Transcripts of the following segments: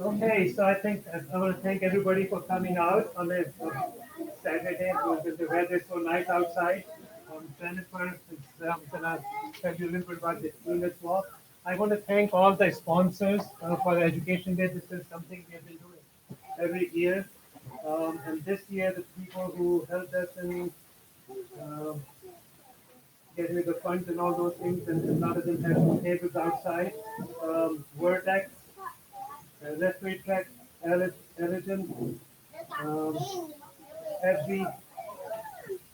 Okay, so I think I want to thank everybody for coming out on a Saturday when the weather is so nice outside. Jennifer is going to tell you a little bit about the team as well. I want to thank all the sponsors for the Education Day. This is something we have been doing every year. And this year, the people who helped us in um getting the funds and all those things, and a lot of them have tables outside. Vertex, Respiratory Tract, Allergen, um, FB,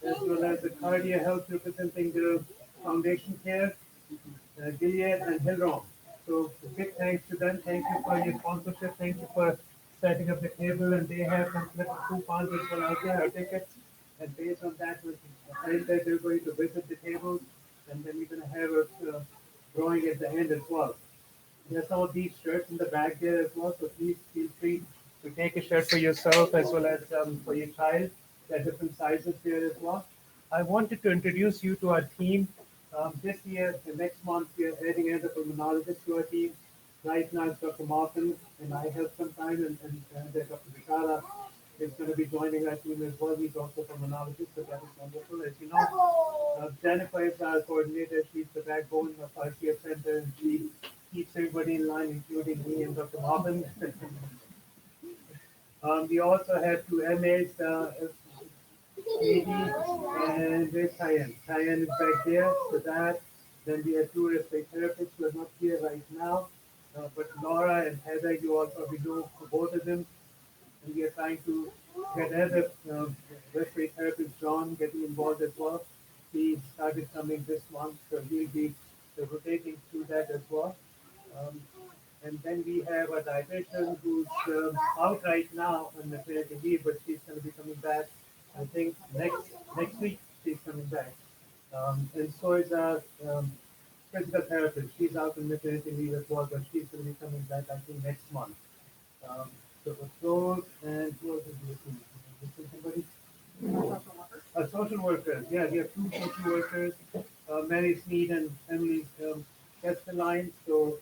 as well as the Cardia Health representing the Foundation Care, Gilead, and Hillrom. So a big thanks to them. Thank you for your sponsorship. Thank you for setting up the table. And they have some little coupons as well out there, our tickets. And based on that, we'll decide that they're going to visit the tables. And then we're going to have a drawing at the end as well. There's some of these shirts in the back there as well. So please feel free to take a shirt for yourself as well as for your child. There are different sizes there as well. I wanted to introduce you to our team. This year, the next month, we are adding another pulmonologist to our team. Right now, it's Dr. Martin, and I help sometimes, and Dr. Vikara is going to be joining our team as well. He's also a pulmonologist, so that is wonderful. As you know, Jennifer is our coordinator. She's the backbone of our care center, and she keeps everybody in line, including me and Dr. Martin. We also have two MAs, AD, and there's Cheyenne. Cheyenne is back there for that. Then we have two respiratory therapists who are not here right now. But Laura and Heather, you all probably know both of them. And we are trying to get other respiratory therapist, John, getting involved as well. He started coming this month, so he'll be rotating through that as well. Um, and then we have a dietitian who's out right now on maternity leave, but she's going to be coming back. I think next week she's coming back. And so is our physical therapist. She's out on maternity leave as well, but she's going to be coming back I think next month. Um, so for those and who else is looking? Somebody? Social workers. Yeah, we have two social workers, Mary Sneed and Emily Castelline. So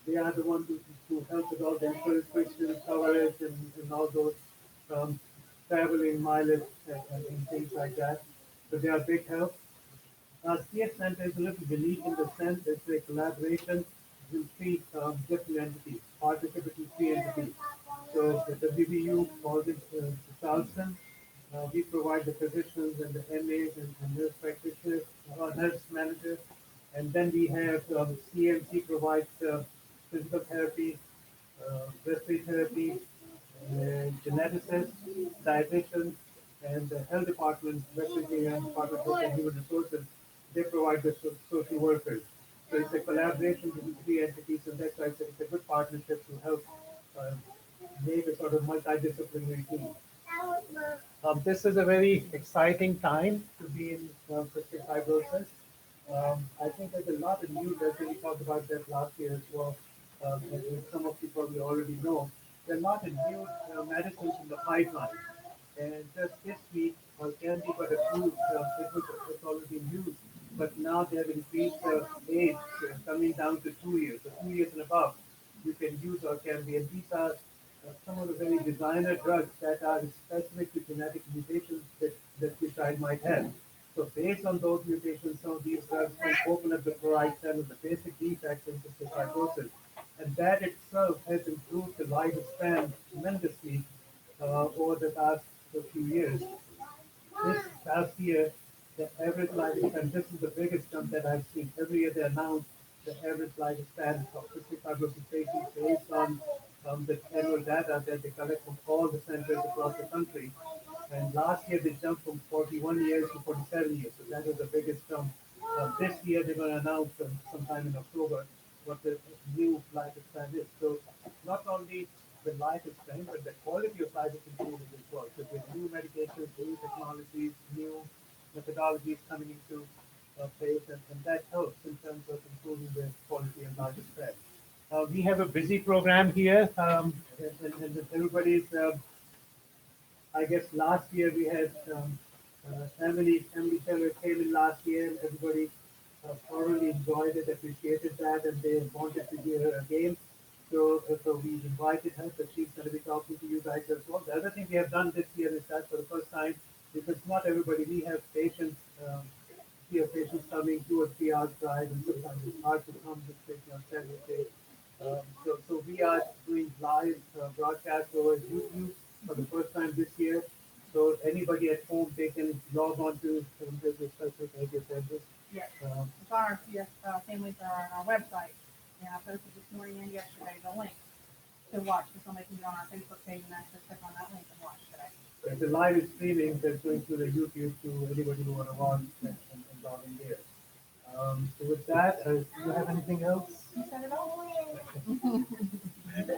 they are the ones who help with all the insurance questions, coverage, and all those um, traveling mileage and things like that. So they are a big help. CF Center is a little unique in the sense it's a collaboration with three different entities, partnership between three entities. So the WVU falls into Charleston. We provide the physicians and the MAs and nurse practitioners, nurse managers. And then we have CMC provides physical therapy, respiratory therapy, and geneticists, dietitians, and the health department, respiratory and department of Health and human resources, they provide the social workers. So it's a collaboration between three entities, and that's why it's a good partnership to help uh, make a sort of multidisciplinary team. This is a very exciting time to be in cystic fibrosis. I think there's a lot of news. I think we talked about that last year as well. And some of you probably already know. There are a lot of new medicines in the pipeline. And just this week, Candy got approved. It's already been used, but now they have increased the age coming down to 2 years. So 2 years and above, you can use Orkambi. And these are some of the very designer drugs that are specific to genetic mutations that your child might have. So based on those mutations, some of these drugs can open up the chloride cell of the basic defects in cystic fibrosis. And that itself has improved the lifespan tremendously over the past few years. This past year, the average lifespan, this is the biggest jump that I've seen. Every year they announce the average lifespan of cystic fibrosis patients based on the annual data that they collect from all the centers across the country. And last year they jumped from 41 years to 47 years. So that was the biggest jump. This year they're going to announce sometime in October what the new lifespan is. So not only the lifespan, but the quality of life is improving as well. So with new medications, new technologies, new methodologies coming into place, and that helps in terms of improving the quality and lifespan. We have a busy program here, and everybody's. I guess last year we had Emily Taylor came in last year, and everybody thoroughly enjoyed it, appreciated that, and they wanted to hear her again. So we invited her, so she's going to be talking to you guys as well. The other thing we have done this year is that for the first time, because not everybody, we have patients coming 2 or 3 hours drive, and sometimes it's hard to come, especially on Saturday. So we are doing live broadcast over YouTube for the first time this year. So anybody at home, they can log on to this special media center. Yes, it's on our families are on our website. And I posted this morning and yesterday the link to watch. So somebody can go on our Facebook page and actually click on that link and watch today. The live is streaming that's going through the YouTube to anybody who want to watch and log in there. So with that, do you have anything else? You said it all.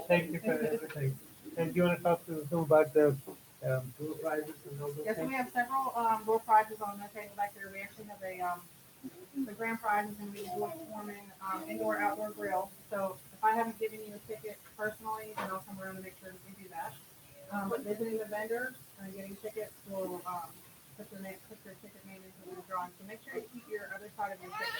Thank you for everything. And do you want to talk to them about the door prizes and all those Yes, things? we have several door prizes on the table back there. We actually have the grand prize is going to be wood forming indoor outdoor grill. So if I haven't given you a ticket personally, then I'll come around and make sure we do that. But visiting the vendors and getting tickets will put your ticket name into the drawing. So make sure you keep your other side of your ticket.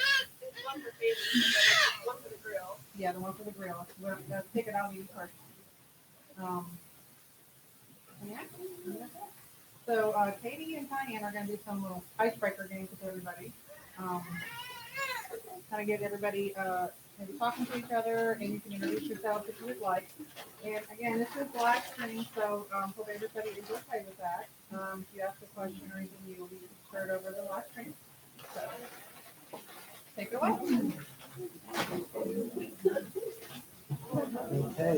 One for favorites, one for the grill. Yeah, the one for the grill. The ticket I'll use personally. Yeah. So Katie and Diane are going to do some little icebreaker games with everybody. Kind of get everybody maybe talking to each other, and you can introduce yourself if you would like. And again, this is live stream, so hope everybody is okay with that. If you ask a question or anything, you will be shared over the live stream. So take it away. Okay.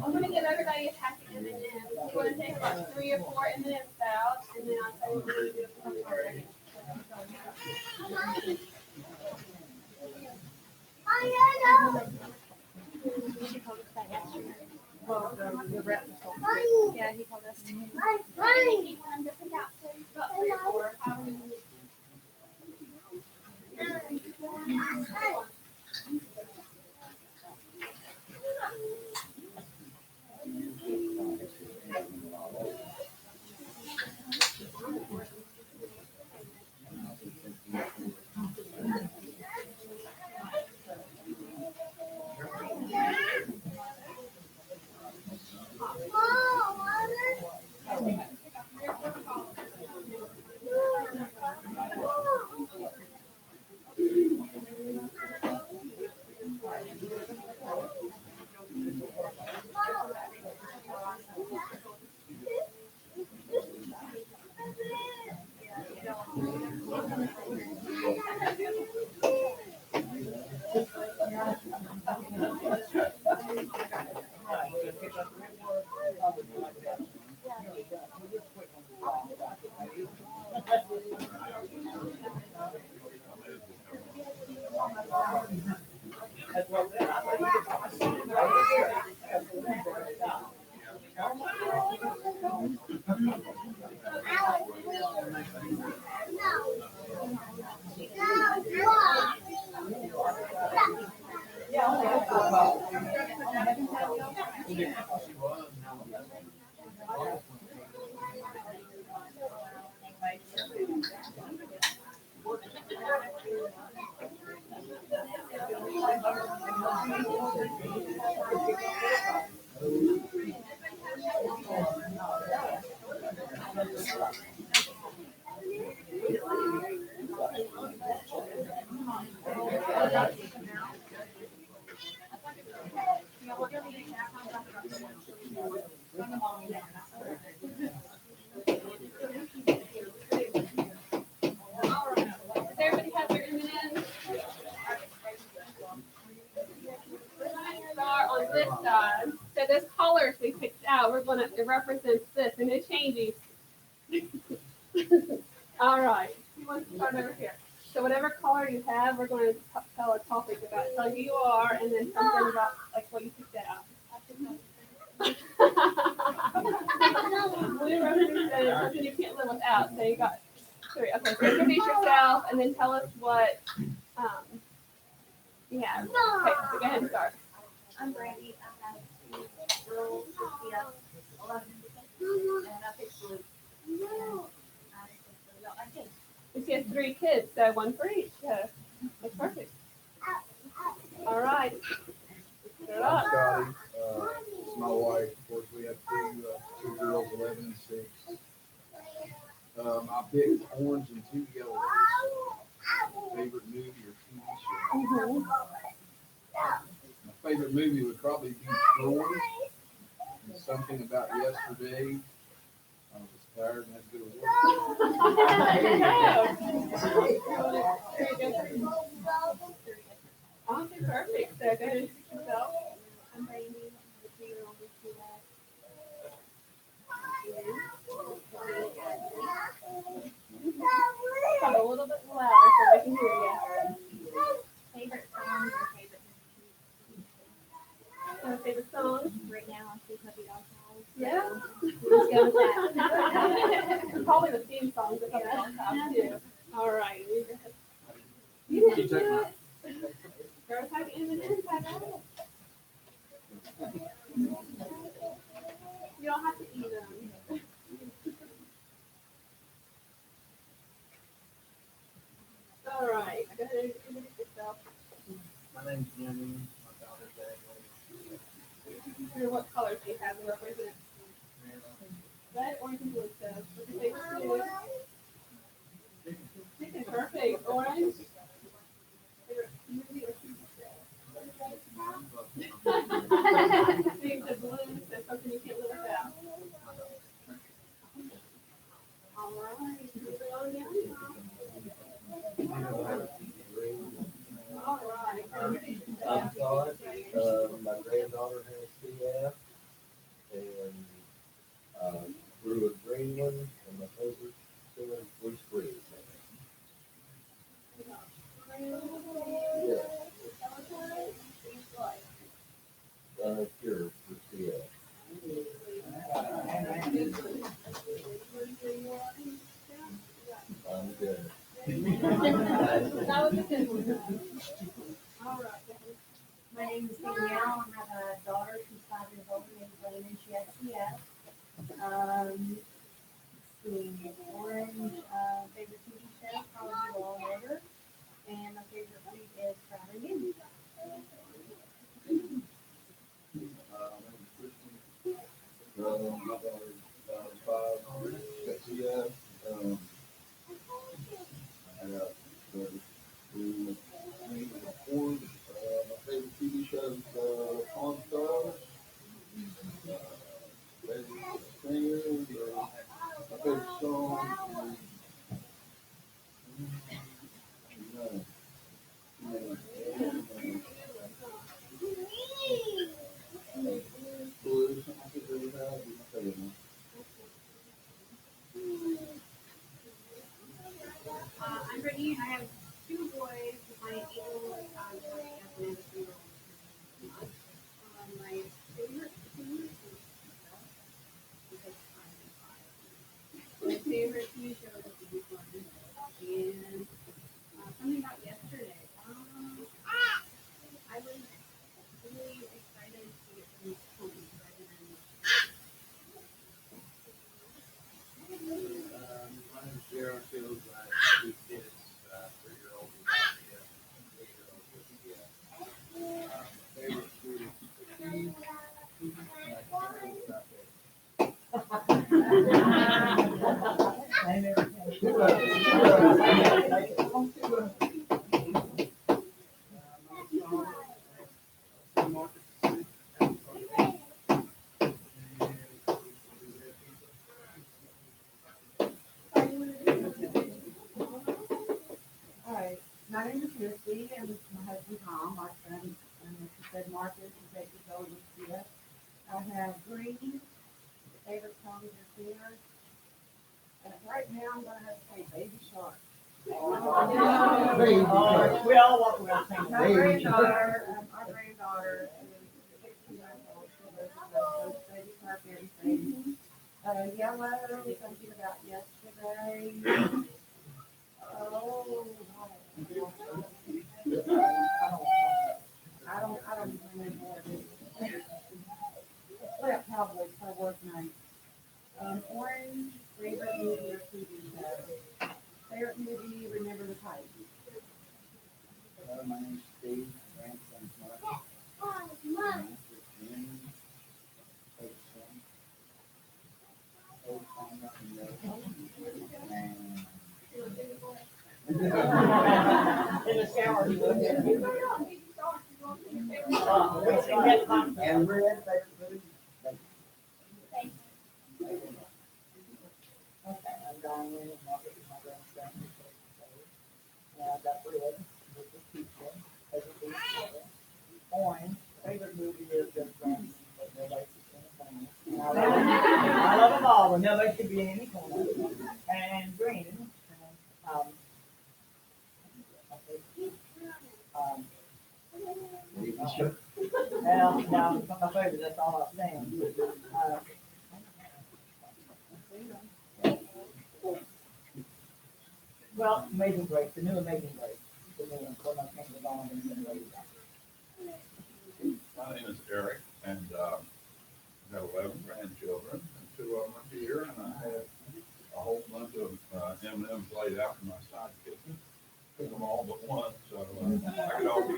I'm going to give everybody a packet of M&Ms. You want to take about 3 or 4 M&Ms out, and then I'll tell you what to do for the Well, the rep is told. Yeah, he told us to. He wanted to pick out about 3 or 4. Everybody has their M&Ms. Start on this side. So those colors we picked out, we're going to, it represents this, and it changes. All right. Who wants to start over here? So whatever color you have, we're going to tell a topic about how you are, and then something about like what you picked out. Blue represents something you can't live without. So you got 3. Okay, so introduce yourself, and then tell us what you have. Okay, so go ahead and start. I'm Brandy. I have 2 girls, Sophia, 11, and I picked blue. And she has 3 kids, so one for each. So that's perfect. All right. Put it I'm up. Scotty. This is my wife. Of course, we have two girls, 11 and 6. I picked orange and 2 yellows. Favorite movie or TV show? Mm-hmm. My favorite movie would probably be Troy. And something about yesterday. I was tired and had to go to Awesome, perfect. So go ahead and introduce yourself. I'm Brandy. I'm the 3-year-old with you guys. Come a little bit louder so we can hear you. Favorite songs or favorite So favorite song? right now I see Puppy Dog songs. Yeah. Let's go with that. Probably the theme songs that come on top too. All right. You didn't do it. Girl, type in and then type out. You don't have to eat them. All right. Go ahead and introduce yourself. My name's Jimmy. My daughter's Ashley. What colors do you have to represent? Red, orange, and blue. So what's your favorite food? Chicken, perfect. Orange. Favorite movie or TV show? Favorite blue, so something you can't live without. All right. Moving on down. All right. I'm Todd. My granddaughter has CF, and grew a green one, and my favorite color was green. Yeah. Cure for CF. I'm good. That was a good one. All right. My name is Danielle. I have a daughter. She's 5 years old. Her name's Lynn. She has CF. Orange. Favorite TV show, probably Law and Order. And my favorite food is fried onions. My daughter's 5. Got CF. I got orange. My favorite TV show is Pawn Stars. Favorite singers. My favorite song is Blue. I think they would have it. I'm Brittany. I have 2 boys. My 8-year-old and my 3-year-old. My favorite food is because I'm 5. My favorite TV show is the one. And something about yesterday. I was really excited to get some home My name is Jared Fields. I have 2 kids, 3-year-old and 8-year-old. Favorite food is cookies. Hi, my name is Missy, and this is my husband Tom, my son, and as you said, Marcus, is 8 years old with CF. I have green, favorite song is Singers, and right now I'm gonna have to say Baby Shark. Baby Shark. We all want to sing My Baby Shark. our granddaughter is 16 years old, she lives with us, so Baby Shark, everything. Yellow, something about yesterday. Oh, I don't even remember what it is. Well, Cowboys, my work night. Orange, favorite movie or TV show. favorite movie, Remember the Titans. My name's Steve, grandson's Mark. In the shower, he was. And red, favorite food? Okay, I'm Diane, and Margaret is my grandson. And I've got red, which is pizza, favorite food, pizza. Orange, favorite movie is Just Friends, but nobody's in the family. And I love them all, but nobody should be in any corner. And green, um, um, well, no, it's not my favorite, that's all I'm saying. Well, Amazing Grace, the new Amazing Grace. The new one, when I came to Dawn and then later. My name is Eric, and I have 11 grandchildren, and 2 of them are here, and I have a whole bunch of M&Ms laid out in my side kitchen. Took them all but one, so I could all be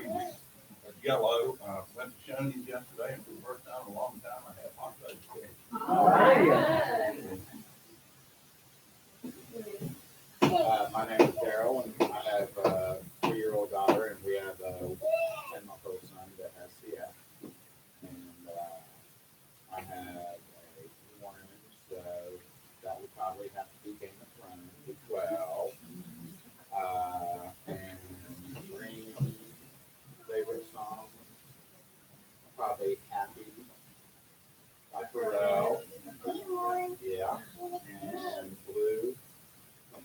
yellow. Went to Shoney's yesterday, and for the first time in a long time, I had hot dogs cake. My name is Daryl, and I have a 3-year-old daughter, and we have a 10-month-old son that has CF. And I have a orange, so that would probably have to be Game of Thrones as well. And green, favorite song, probably Happy by Pharrell. Yeah, and blue.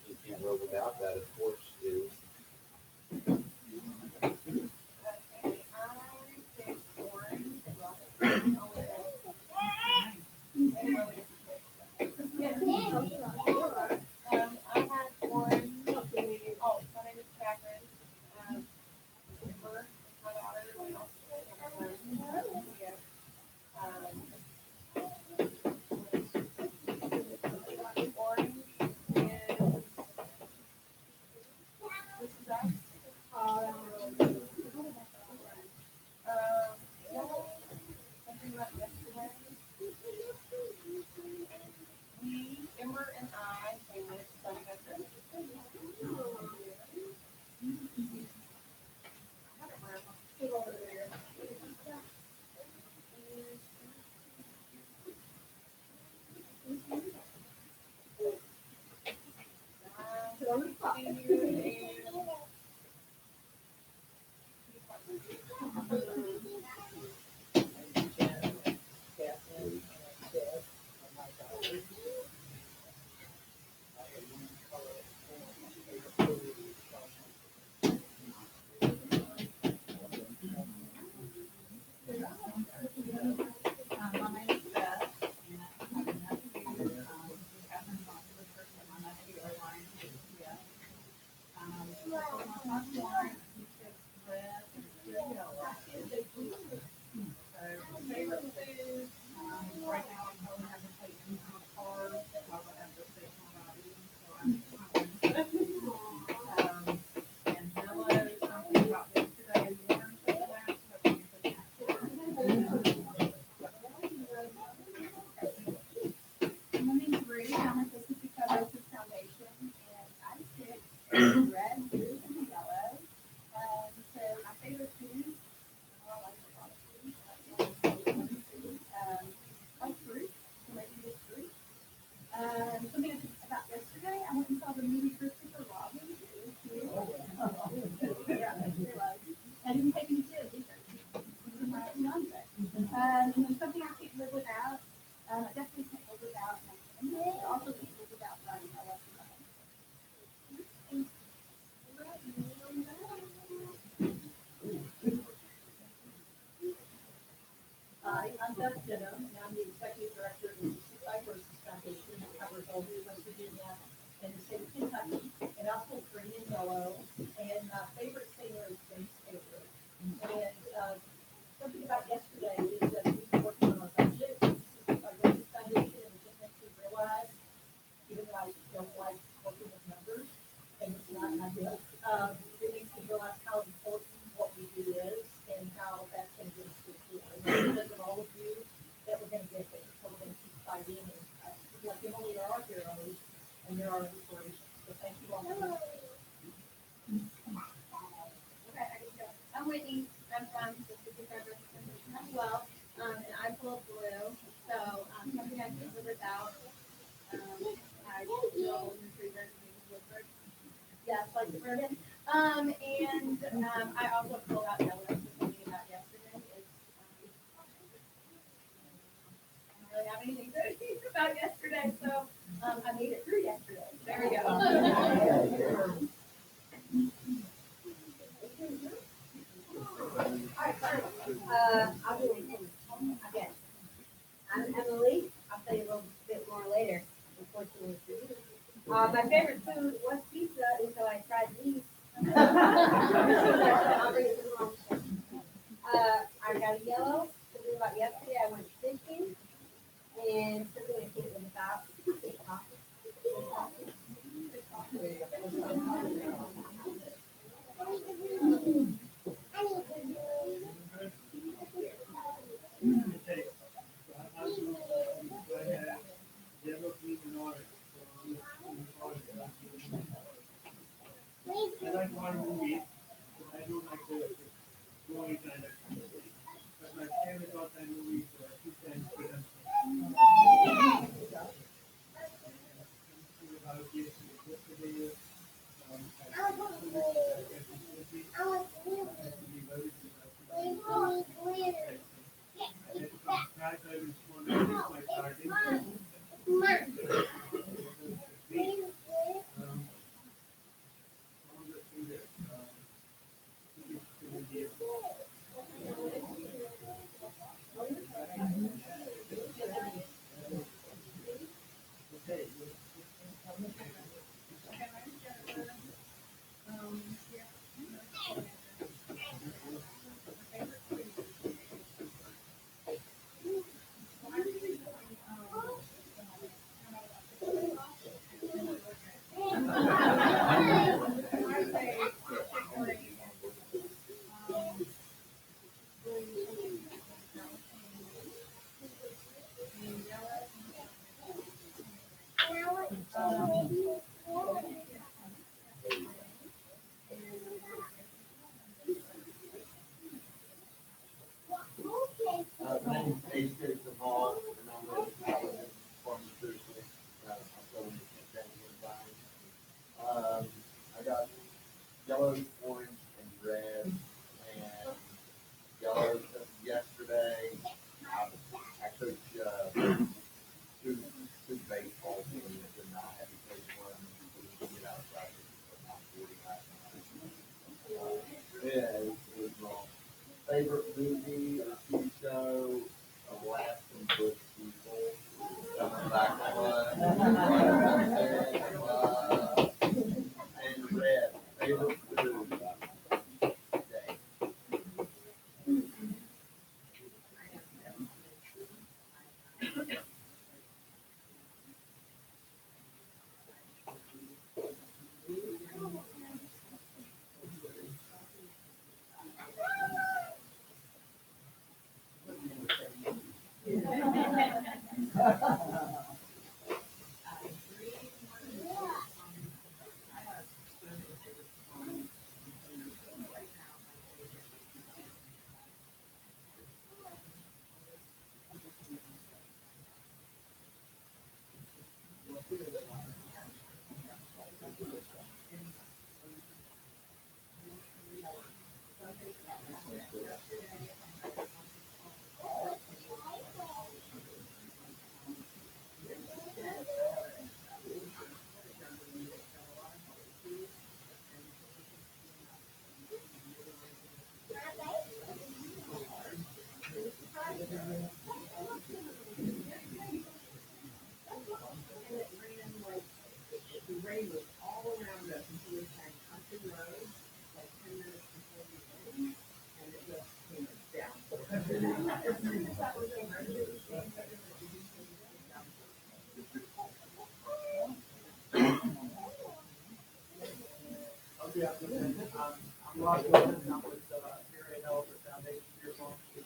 You can't live without that, of course, is. I had one. Oh, my name is Catherine. Amber is my daughter. Orange is this is us. Something about yesterday. Amber and I, came with Sunny Hudson. Over there. Favorite food? Right now, I'm probably having to take them on the car, I would have to take my body, so and Zilla is something about yesterday, morning, so that, but we can put My name's Ruth. I'm with the Cystic Fibrosis Foundation, and I picked red, blue, and yellow. So my favorite food, I like a lot of food. Like fruit, so maybe just fruit. Something about yesterday, I went and saw the movie Christopher Robin. It was cute. Yeah, it was. I didn't take any kids either. It was my fiance. And then something I can't live without. I definitely can't live without my family. I also can't live without running. I love to run. Hi, I'm Beth Denham, and I'm the executive director of the Cystic Fibrosis Foundation, that covers all of West Virginia and the state of Kentucky, and also green and yellow. And my favorite singer is James Taylor. And something about yesterday is that we were working on our budget, Cystic Fibrosis Foundation, and it just makes me realize, even though I don't like working with numbers, and It needs to realize how important what we do is and how that can be because of all of you that we're gonna get there. So we're gonna keep fighting and, like, you know, you're our heroes and you're our inspiration. So thank you all. Okay, I can go. I'm Whitney. I'm from the Cystic Fibrosis WV as well. And I'm full of blue. So, something I can live without. I feel retriever, Woodford. Yes, like the bourbon. I also pulled out yellow. So something about yesterday is, I don't really have anything good about yesterday, so, I made it through yesterday. There we go. Alright, I'll do it. Again, I'm Emily. I'll tell you a little bit more later, unfortunately for you. My favorite food was pizza until I tried these. I'll bring it to the home. I got a yellow, something about yesterday, I went fishing, and something I can't live without. Coffee. Okay. I'll do, go ahead. Yellow, green, and orange. I like horror movies, but I don't like the gory kind of movie. But my favorite all-time movie is Two Times Freedom. About yesterday, I My name is Dave Pearson Hall, and I'm with Pharmaceutical. I'm selling the campaign. I got yellow, orange, and red, and yellow took yesterday. I coached two baseball teams, and I had to take one to get out of practice at 9:40 last night. Yeah, it was wrong. Favorite movie or TV show? Alaskan Bush People. Coming back on. And red. Favorite food? Day. Yeah, I'm Ross Wilson, and I'm with Area Health Foundation here in Long Beach.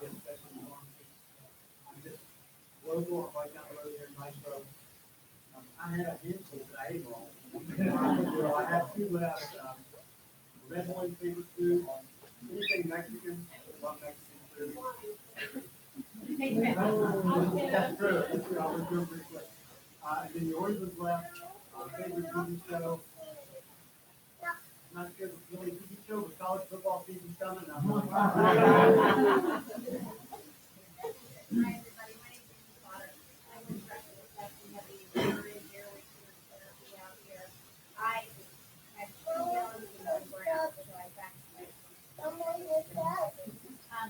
Especially in Long Beach. I'm just local, I'm right down the road here in Maestro. I had a handful that I ate wrong. I had two left. Red wine favorite food, anything Mexican, I love Mexican food. That's true, that's true, I was doing pretty quick. And then yours was left, favorite TV show. Not sure if it's really TV show, but college football season's coming. I'm like, Hi, everybody. My name is Amy Potter. I was director of section of the Urban Airway Therapy out here. I had 2 gallons of my brown, so I vaccinated.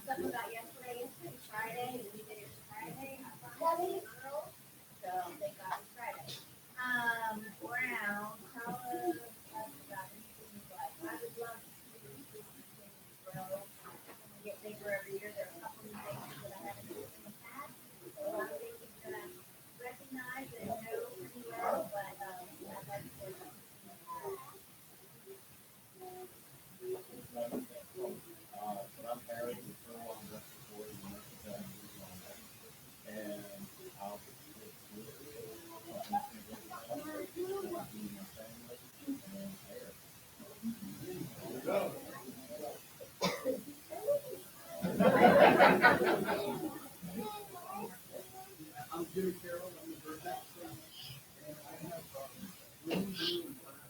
Something about yesterday, it's Friday, and we did it Friday. I thought it was girl, so thank God it's Friday. Brown, tell us about anything you like. I would love to see these things grow and get bigger every year. There are a couple new things that I haven't seen in the past. So a lot of things I'm gonna recognize and know pretty well, but I'd like to see them. I'm Harry, the Colonel on the board of the and I'll I'm Jimmy Carroll, I'm the bird expert, and I have green, blue, and black.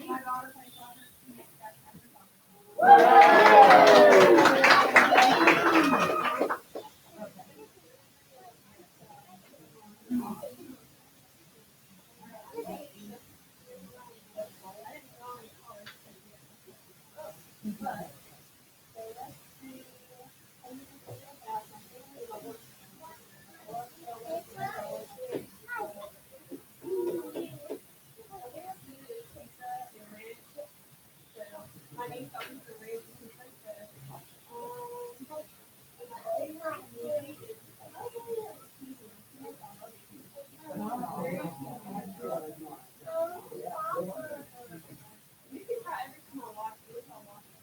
My daughter plays soccer. My name's Dr. Ray. You can try every time I watch it. I'll watch it.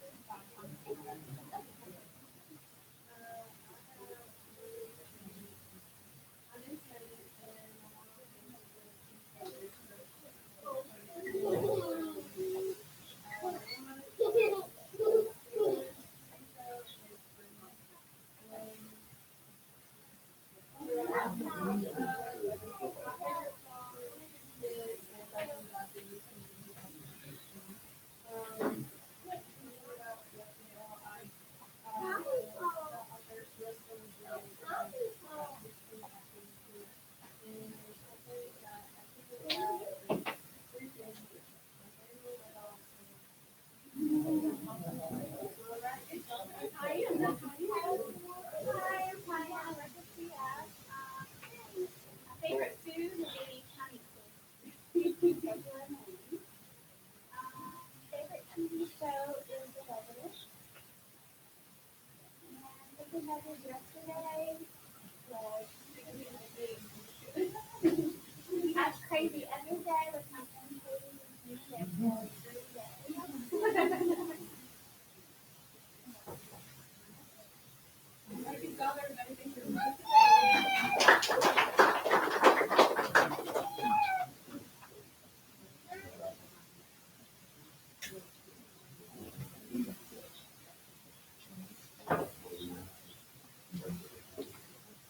Favorite food would be honeycomb. Favorite TV show is The Resident. And something I did yesterday was that's crazy. Every day with my friend I can tell everybody thinks you're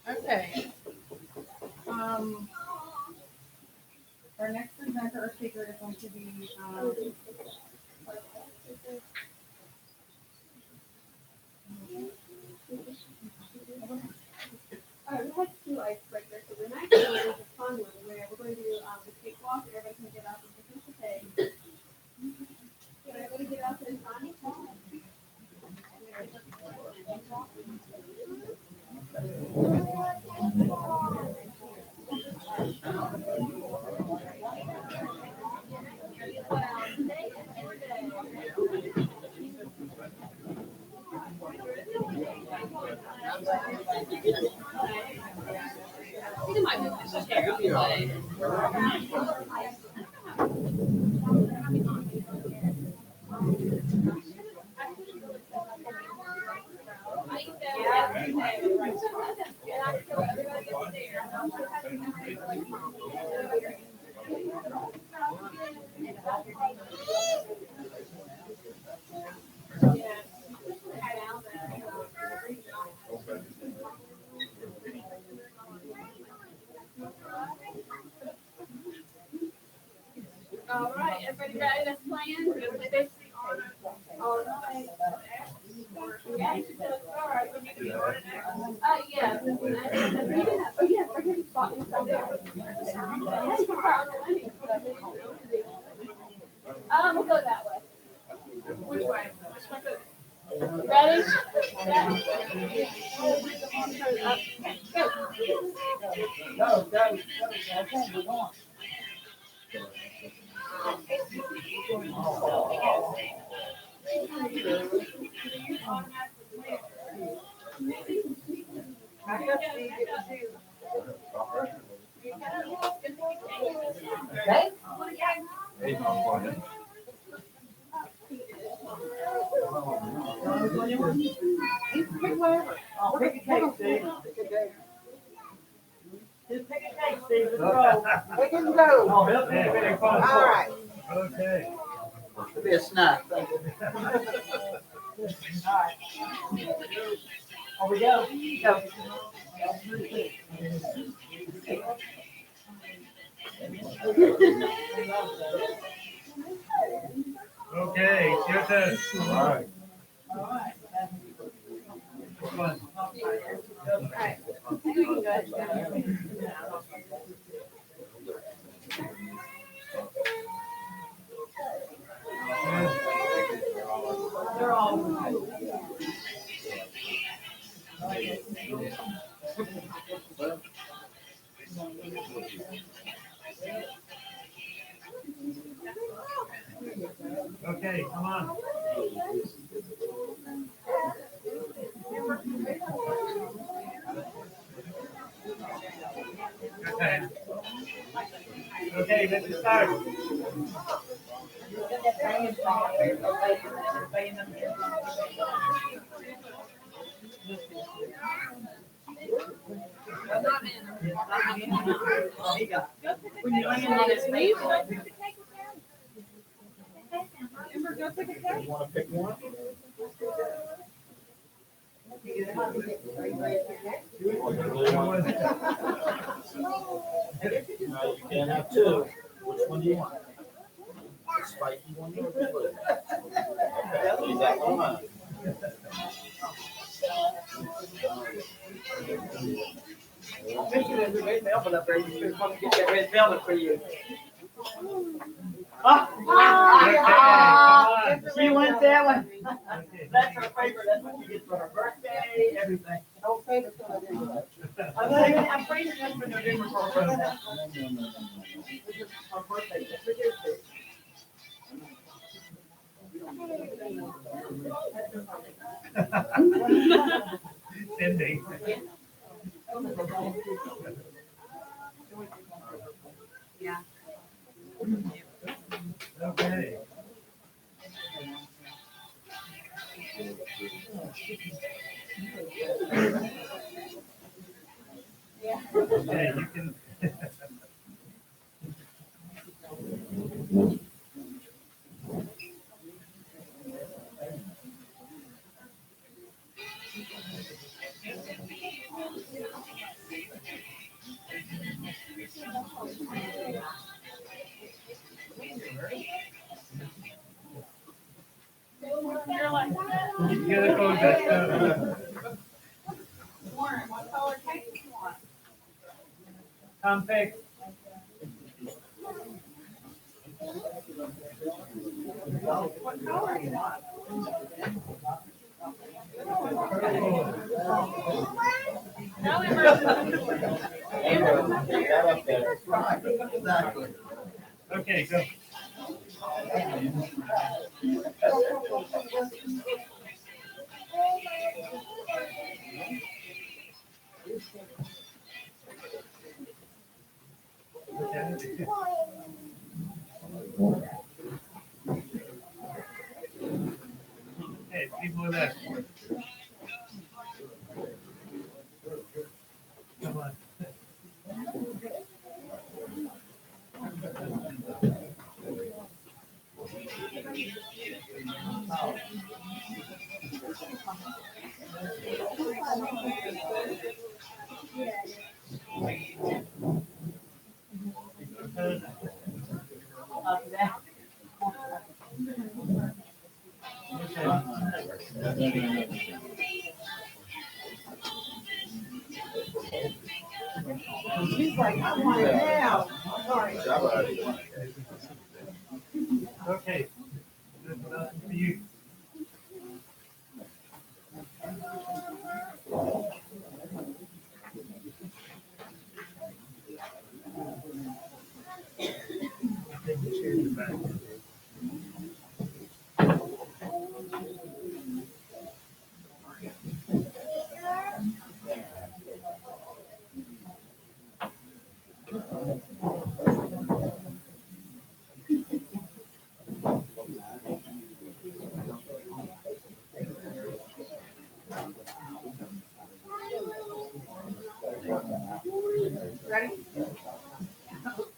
Okay. Our next presenter or speaker is going to be, we had 2 icebreakers, so the next one is a fun one where we're going to do the cakewalk. Everybody can get up and participate. Can everybody get up and sign? You might move this chair out of the way. All right, everybody ready? Let's plan. We're gonna play this on. Yeah. All right. So you can be on it now. Yeah. Oh yeah. We're gonna spot you down there. Yeah, you can start on the landing. We'll go that way. Which way? Which way goes? Ready? Go. Go. Pick whatever. Oh, pick a cake, Steve. Just pick a cake, Steve. Let's go. Pick and go. Oh, he'll pick it. All right. Okay. It'll be a snack. All right. Oh, we go. Go. Okay, it's your turn. All right. All right. Which one? Alright. You can go ahead. They're all. Okay, come on. Okay. Okay, let's start. When you land on his feet, Amber, go pick a cake. You wanna pick one? No, you can't have two. Which one do you want? The spiky one or the blue? Okay, leave that one alone. Picture there's a red velvet up there. You should want to get that red velvet for you. Okay, come on. She went that one. Okay. That's her favorite. That's what she gets for her birthday, everything. Don't say this till I do it. I'm freezing this for November for her birthday. Her birthday. That's what it is. Cindy. Yeah. Okay. Okay, you can. You're like, You gotta close that. Warren, what color cake do you want? Tom, pick. What color do you want? No, Exactly. Okay, go. She's like, I want it now. Sorry. Okay. This one else for you. Take the chair in the back. Ready?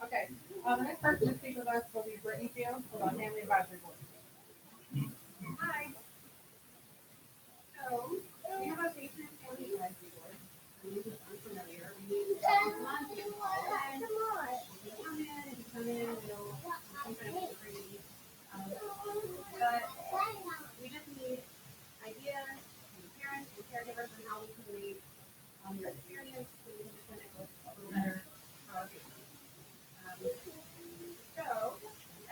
Okay. The next person to speak with us will be Brittany Fields with our Family Advisory Board. Hi. So, we have a patient family advisory board. This is unfamiliar. We need come in, we'll sometimes agree. But we just need ideas from parents and caregivers on how we can relate your experience so we can just kind of go a little better for our patients. So,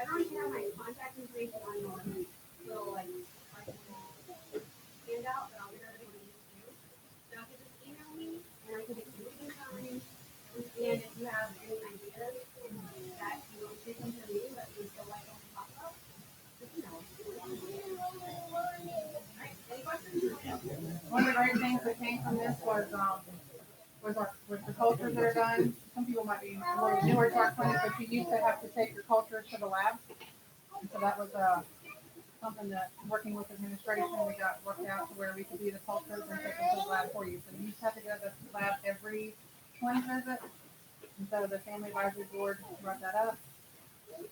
everyone can have my contact information on your little like handout, but I'll be ready when you do. So if you just email me, and I can get you meeting time. And if you have any ideas that you want to come to me that you feel like I can talk about, just email me. Alright, any questions? One of the great things that came from this was the cultures that are done. Some people might be a little newer to our clinic, but you used to have to take your cultures to the lab. And so that was something that, working with administration, we got worked out to where we could do the cultures and take them to the lab for you. So you used to have to go to the lab every clinic visit. And so the Family Advisory Board brought that up.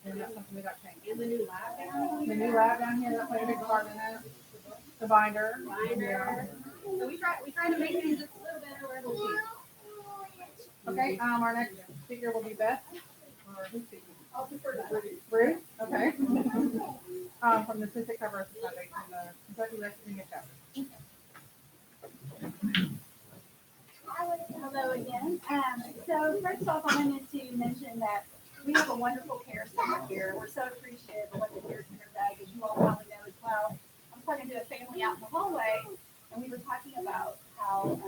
And that's something we got changed. And the new lab down The new lab down here, that played a big part in it. The binder. binder. So we try to make things just a little better where it'll be. Okay, our next speaker will be Beth. Or who's speaking? I'll prefer that. Bruce, okay. From the Cystic Fibrosis Foundation, the Kentucky Wrestling Chapter. Hello again. So first off, I wanted to mention that we have a wonderful care center here. We're so appreciative of what the care center does, as you all probably know as well. I was talking to a family out in the hallway, and we were talking about how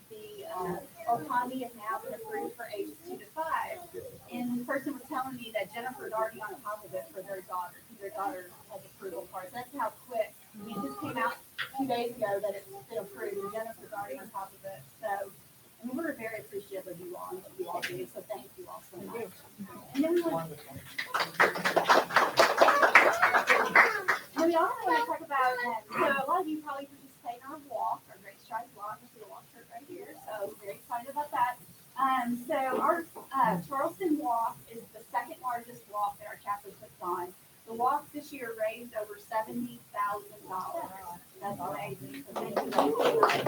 the autonomy is now been approved for ages 2 to 5. And the person was telling me that Jennifer's already on top of it for their daughter. Their daughter has approval for it. That's how quick. I mean, it just came out 2 days ago that it's been approved, and Jennifer's already on top of it. So, I mean, we're very appreciative of you all and what you all do. So thank you all so much. And then we want to talk about, so a lot of you probably participate in our walk, our Great Strides walk. I see a walk shirt right here. So very excited about that. So our Charleston walk is the second largest walk that our chapter puts on. The walk this year raised over $70,000. That's amazing. So thank you all so much.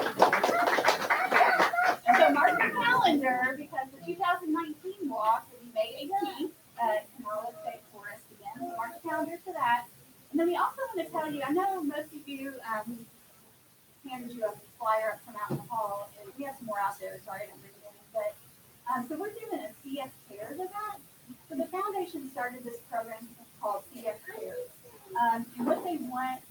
And so mark your calendar because the 2019 walk will be May 18th at Kamala State Forest again. So mark your calendar for that. And then we also want to tell you, I know most of you handed you a flyer up from out in the hall, and we have some more out there. Sorry I didn't bring it in, but so we're doing a CF Cares event. So the foundation started this program called CF Cares. And what they want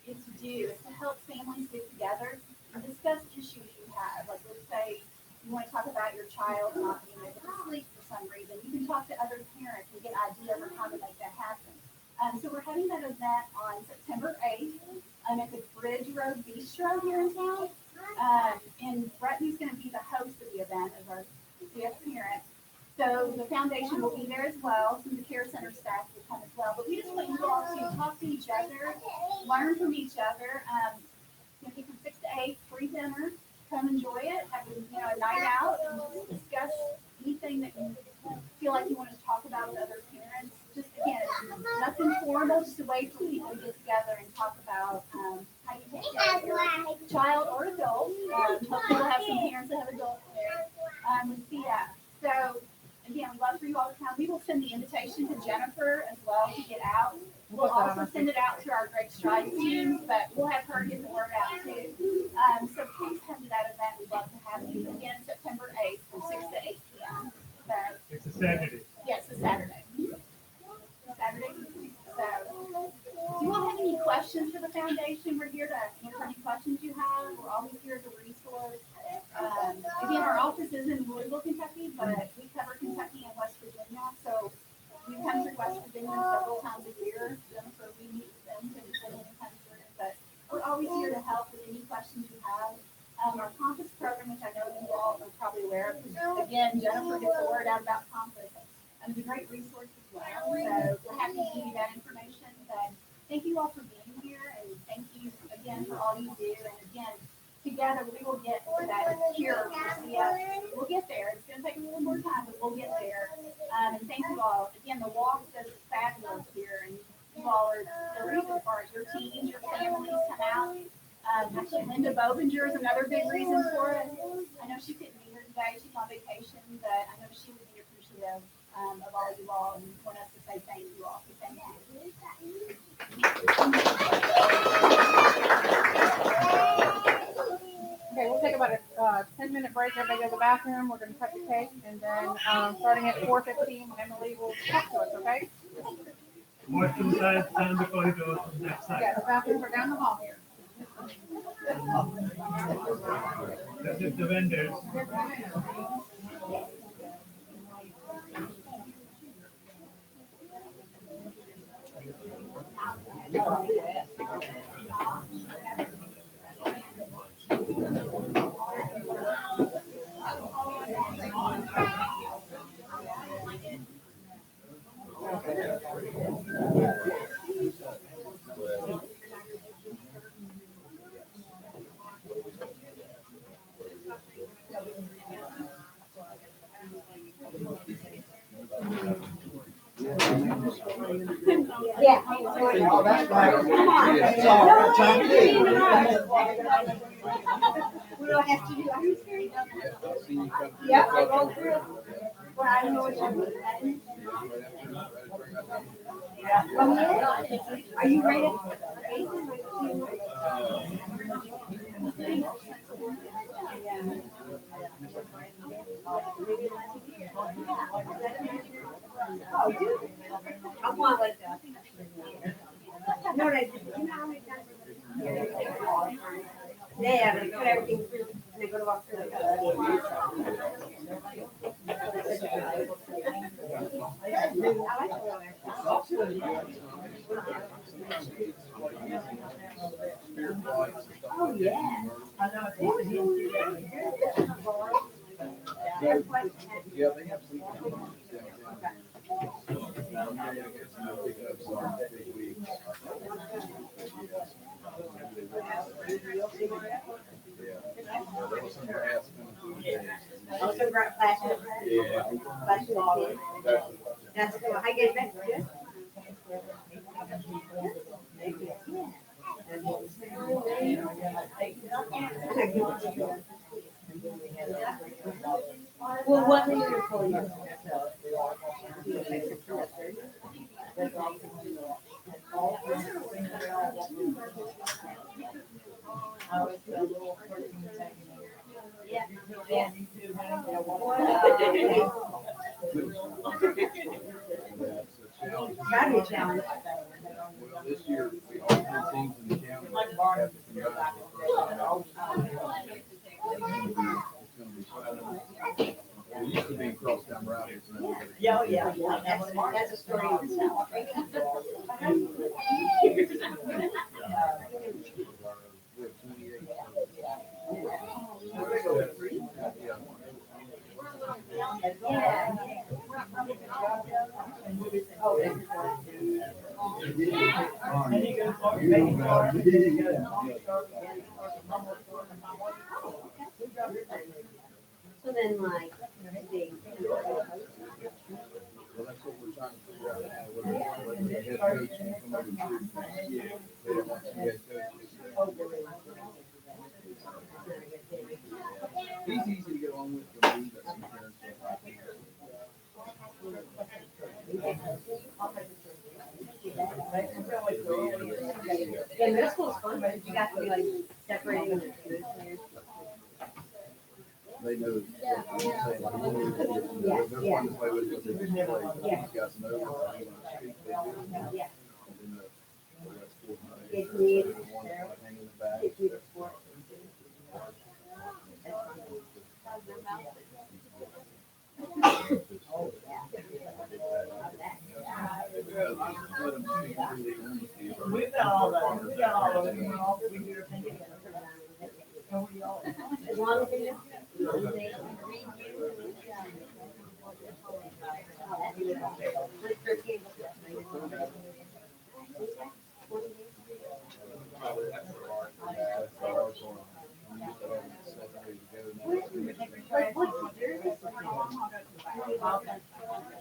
it to do is to help families get together and discuss issues you have. Like let's say you want to talk about your child not being able to sleep for some reason. You can talk to other parents and get ideas on how to make that happen. So we're having that event on September 8th at the Bridge Road Bistro here in town. And Brittany's going to be the host of the event as our CF parent. So the foundation will be there as well. Some of the care center staff will come as well. But we just want you all to talk to each other, learn from each other. Maybe from 6 to 8, free dinner. Come enjoy it. Have a night out and just discuss anything that you feel like you want to talk about with other parents. Just again, nothing formal. Just a way for people to get together and talk about how you take care of your child happening again September 8th from 6 to 8 p.m. So, It's a Saturday. yes, it's Saturday. Saturday. So, do you all have any questions for the foundation? We're here to answer any questions you have. We're always here as a resource. Again, our office is in Louisville, Kentucky, but we cover Kentucky and West Virginia. So we come through West Virginia several times a year. Jennifer, we meet with them to decide when we come through. But we're always here to help with any questions you have. Our Compass program, which I know you all are probably aware of, again, Jennifer gets the word out about Compass. It's a great resource as well. So we're happy to give you that information. But thank you all for being here, and thank you again for all you do. And again, together we will get to that cure for CF. We'll get there. It's going to take a little more time, but we'll get there. And thank you all. Again, the walk does fabulous here, and you all are the reason for it. Your teams, your families come out. Actually, Linda Bobinger is another big reason for it. I know she couldn't be here today. She's on vacation, but I know she would be appreciative of all you all and want us to say thank you all. So thank you. Okay, we'll take about a 10-minute break. Everybody go to the bathroom. We're going to cut the cake, and then starting at 4:15, Emily will talk to us. Okay? Watch inside, down the corridor on that side. Yeah, the bathrooms are down the hall here. This is the vendors. Yeah. Oh, that's right. What do I have to do? I have to Yep, I go through. Well, I don't know what you're looking at. Oh, yeah? Are you ready? Oh, you? I want like that. No, they, you know how many times they put everything through, they go to walk through the Oh, yeah. Yeah, they have sleep. I'm gonna get some pickups on big weeks. There was some grass coming through the Also, flash. Yeah. Flash ball. That's cool. I get it back. Good. Well, what are you for you? Gotta be a challenge. Well, this year, all three teams in the county have to combine for it used to be crosstown rallies. Yeah, yeah. That's a story in itself. So then, like, Well, that's what we're trying to figure out now, whether the head coach can come over and shoot. They don't want two head coaches. He's easy to get along with, but we got some parents that like him. yeah, middle school is fun, but you got to be like separating the they know what you're saying. Like, you know, they're fun to play with because they just play. These guys know when you want to speak, they do. And then that's cool. They don't want to hang in the back. We've got all that, we got all of them, we do everything together. And we all. As long as they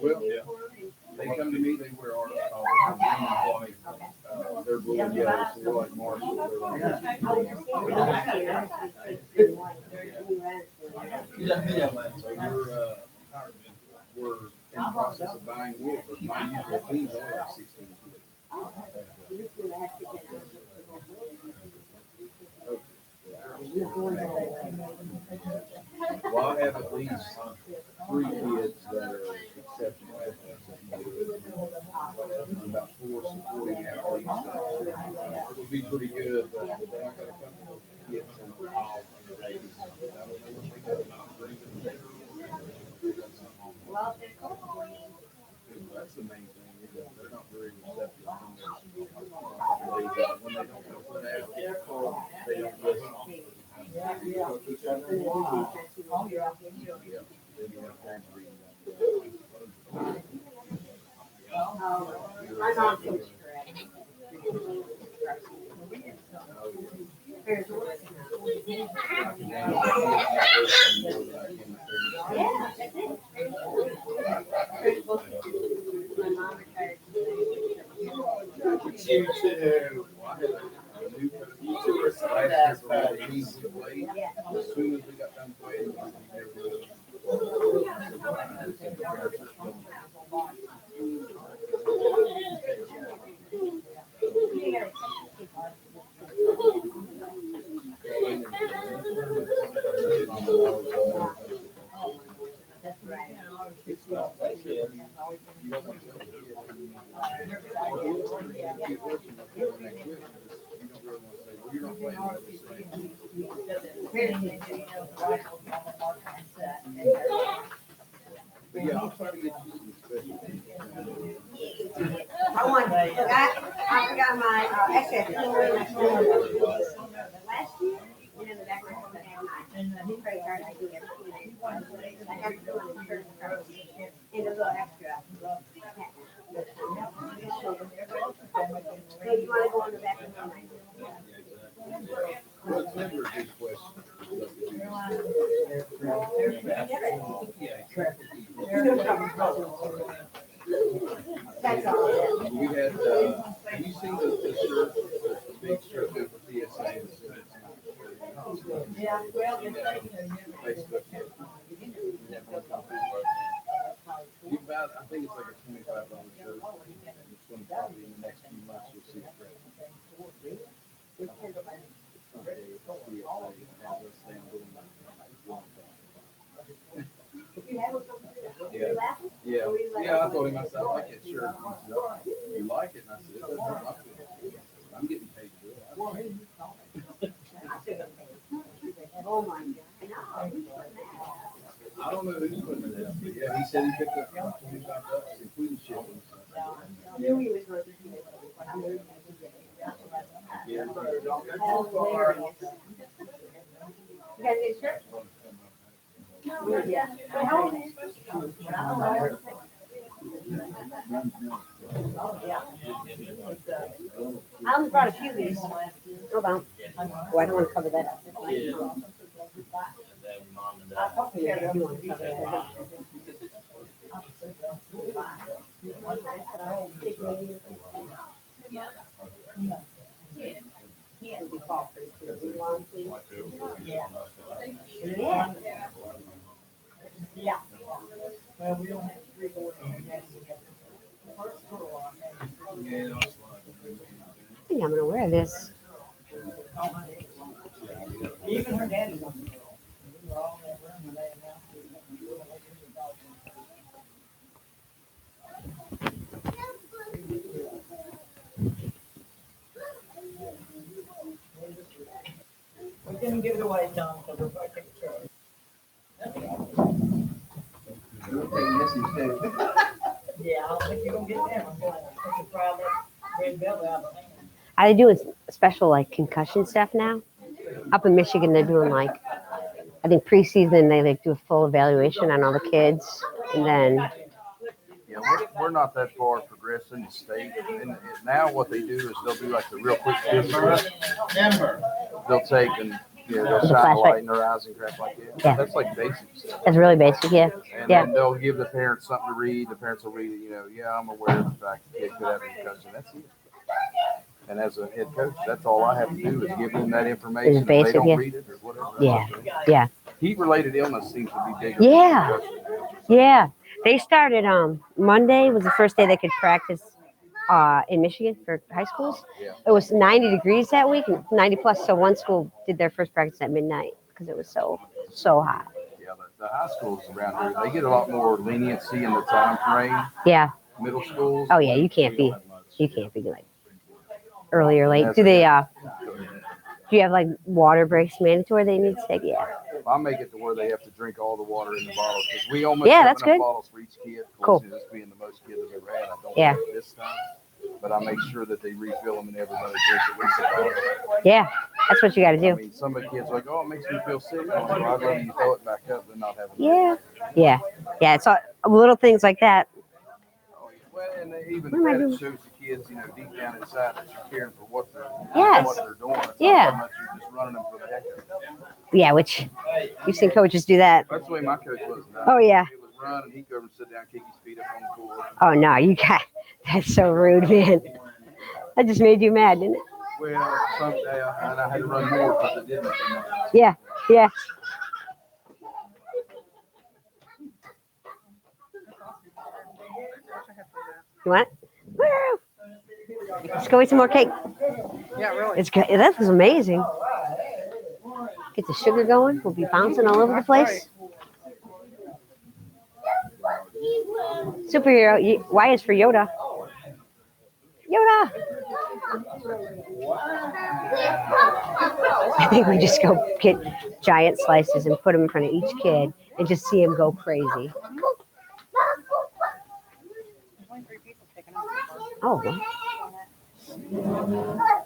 Well, yeah. They come to me, they wear our, they're blue and yellow, so they're like Marshall. They're like, so we're in the process of buying wool, but mine usually cleans only like 16 Well, I have at least 3 kids that are exceptional athletes. About 4 supporting athletes. It would be pretty good, but then I got a couple of kids in the hall under babies. I don't know what they got about breathing. That's the main thing. They're not very receptive when they don't put out. They don't listen. My mom coached karate. You too. You two were last year for the easy way. As soon as we got done playing, That's right. it's not like you don't want to tell the kid. You get working with them when they quit. You don't really want to say, well, you're not playing with this thing. But yeah, I'll try to get you some special things. I forgot my, actually, I threw away my phone last year, and in the back of my phone, I had my credit card, I do everything. I have to go on the credit card, and a little extra. So you wanna go on the back of my Well, it's never a good question. That's all. We had, have you seen the shirt, the big shirt there for PSA? Yeah, well, Facebook. You about, I think it's like a $25 shirt. It's going to probably in the next few months, you'll see it. Yeah, I told him, I said, I like that shirt. He said, "Oh, you like it?" And I said, "It doesn't look like it. I'm getting paid for it." Oh my God. I don't know who's putting it out, but yeah, he said he picked up about $25, including shipping. Knew he was going to do it. Yeah. Hilarious. You got a shirt? Yeah. How old is I only brought a few of these. Hold on. Oh, I don't want to cover that up. And then mom and dad. Yeah, you want to cover that up. Yeah. Yeah. well, we don't have 3 boards on the gas together. Yeah. I think I'm gonna wear this. Even her daddy wants to go. We didn't give it away, John, so we're going to take care of it. Yeah, I don't think you're gonna get them. I'm going to try that red velvet out of the hand. Are they doing special like concussion stuff now? Up in Michigan, they're doing like, I think preseason, they like do a full evaluation on all the kids. And then, Yeah, we're not that far progressed in the state. And now what they do is they'll do like the real quick physical. They'll take and they'll The shine a flashlight. light in their eyes and crap like that. Yeah. That's like basic stuff. that's really basic, yeah. And Yeah. then they'll give the parents something to read. The parents will read it, yeah, I'm aware of the fact the kid could have a concussion. That's it. And as a head coach, that's all I have to do is give them that information. It's basic, if they don't yeah. read it or whatever. Yeah. Yeah. Heat-related illness seems to be bigger. Yeah. than concussion. Yeah. They started, Monday was the first day they could practice in Michigan for high schools. Yeah. It was 90 degrees that week, 90 plus. So one school did their first practice at midnight because it was so hot. Yeah, the high schools around here, they get a lot more leniency in the time frame. Yeah. Middle schools. Oh yeah, you can't be like early or late. Do they do you have like water breaks mandatory they need to take? Yeah. I make it to where they have to drink all the water in the bottles because we almost Yeah, have that's enough good. bottles for each kid. Of Cool. course, this being the most kids I've ever had, I don't Yeah. have it this time. But I make sure that they refill them and everybody drinks at least a bottle. Yeah. That's what you got to I do. mean, some of the kids are like, oh, it makes me feel sick. I'd rather you throw it back up than not have it. Yeah. Yeah. Yeah. It's all, little things like that. Oh, yeah. Well, and they even What am I that doing? it shows the kids, deep down inside that you're caring for what they're Yes. doing. It's Yeah. not so much you're just running them for the heck of it. Yeah. Which you've seen coaches do that. That's the way my coach was. Oh, yeah. He would run and he'd go over and sit down, kick his feet up on the floor. Oh no, you got that's so rude, man. That just made you mad, didn't it? Well, someday I had to run more because it didn't. Yeah. Yeah. You want it? Woo! Let's go eat some more cake. Yeah, really. It's good. That was amazing. Get the sugar going. We'll be bouncing all over the place. Superhero. Y is for Yoda. Yoda. I think we just go get giant slices and put them in front of each kid and just see them go crazy. Oh, well.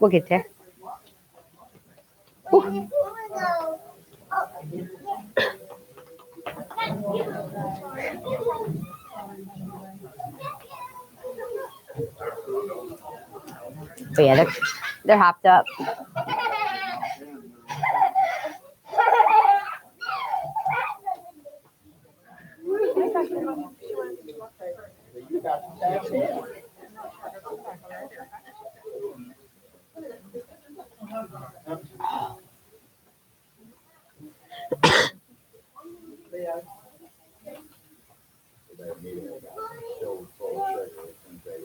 We'll get there. Ooh. But yeah, they're hopped up.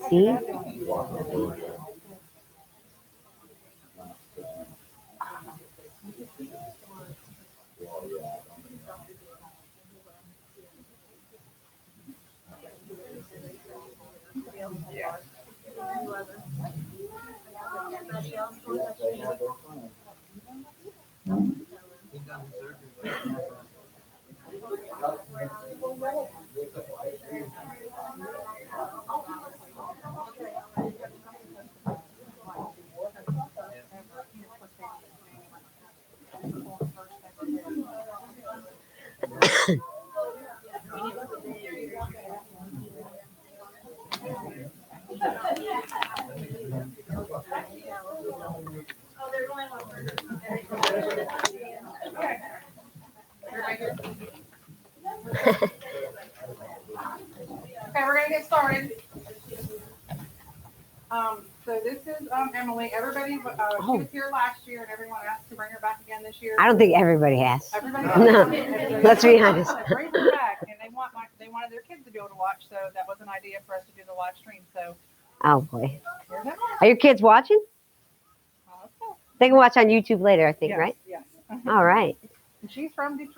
See? Okay, we're gonna get started. So this is Emily. Everybody, she was here last year, and everyone asked to bring her back again this year. I don't think everybody has. Everybody, No, let's be honest. Bring her back, and they wanted their kids to be able to watch, so that was an idea for us to do the live stream. So Oh boy. here's Emily. Are your kids watching? Okay. They can watch on YouTube later, I think, Yes, right? Yes. All right. And she's from Detroit.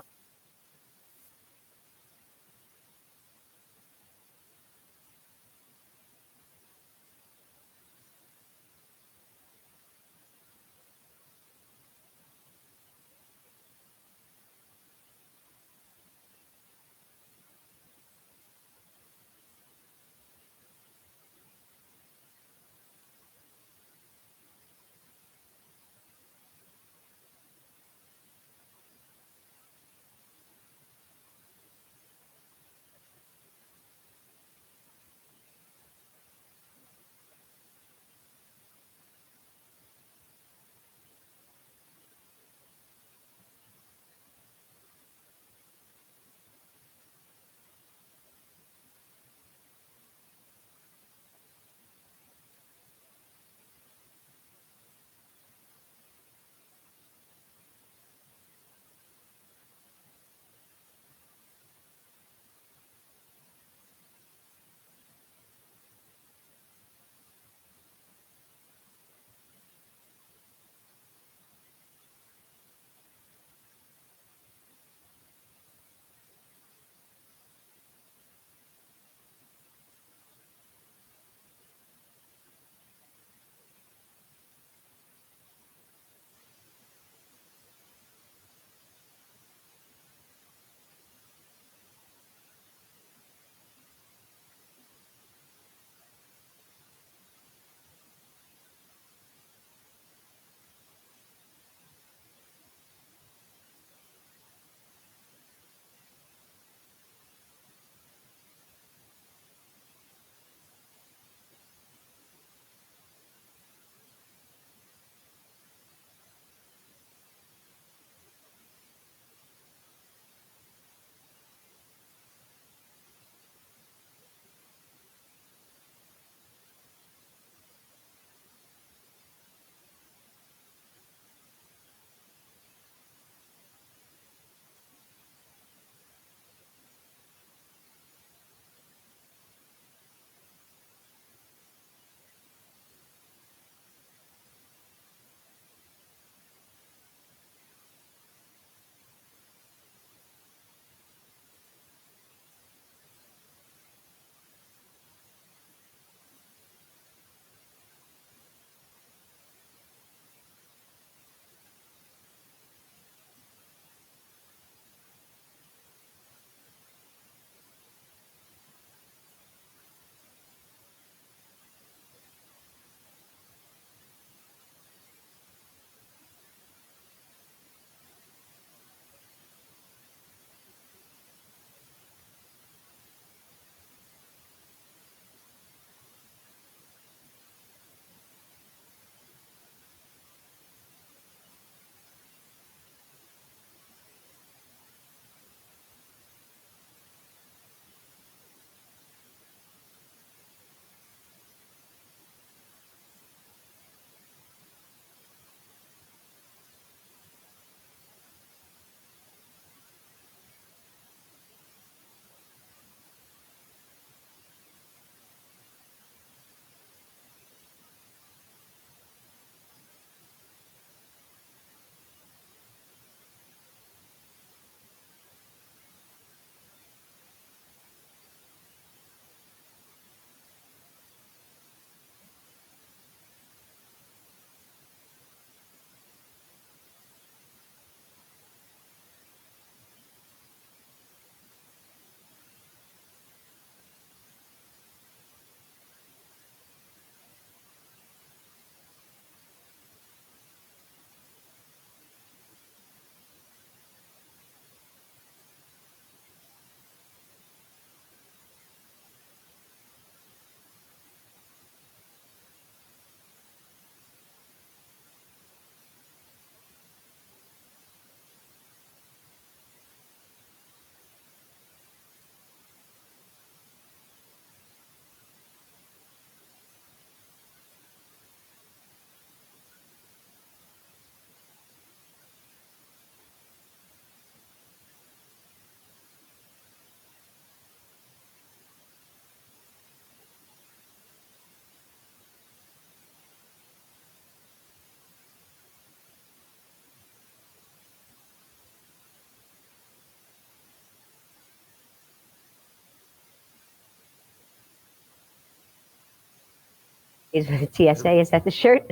Is TSA, is that the shirt?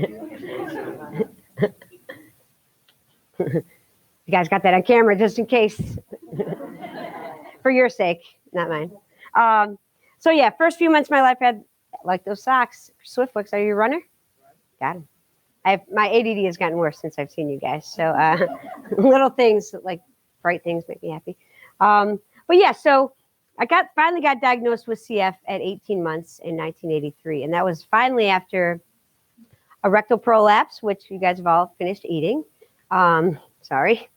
You guys got that on camera just in case. For your sake, not mine. So yeah, first few months of my life I had like those socks. Swiftwicks, are you a runner? Got them. My ADD has gotten worse since I've seen you guys. So little things like bright things make me happy. But yeah, so I finally got diagnosed with CF at 18 months in 1983. And that was finally after a rectal prolapse, which you guys have all finished eating. Sorry.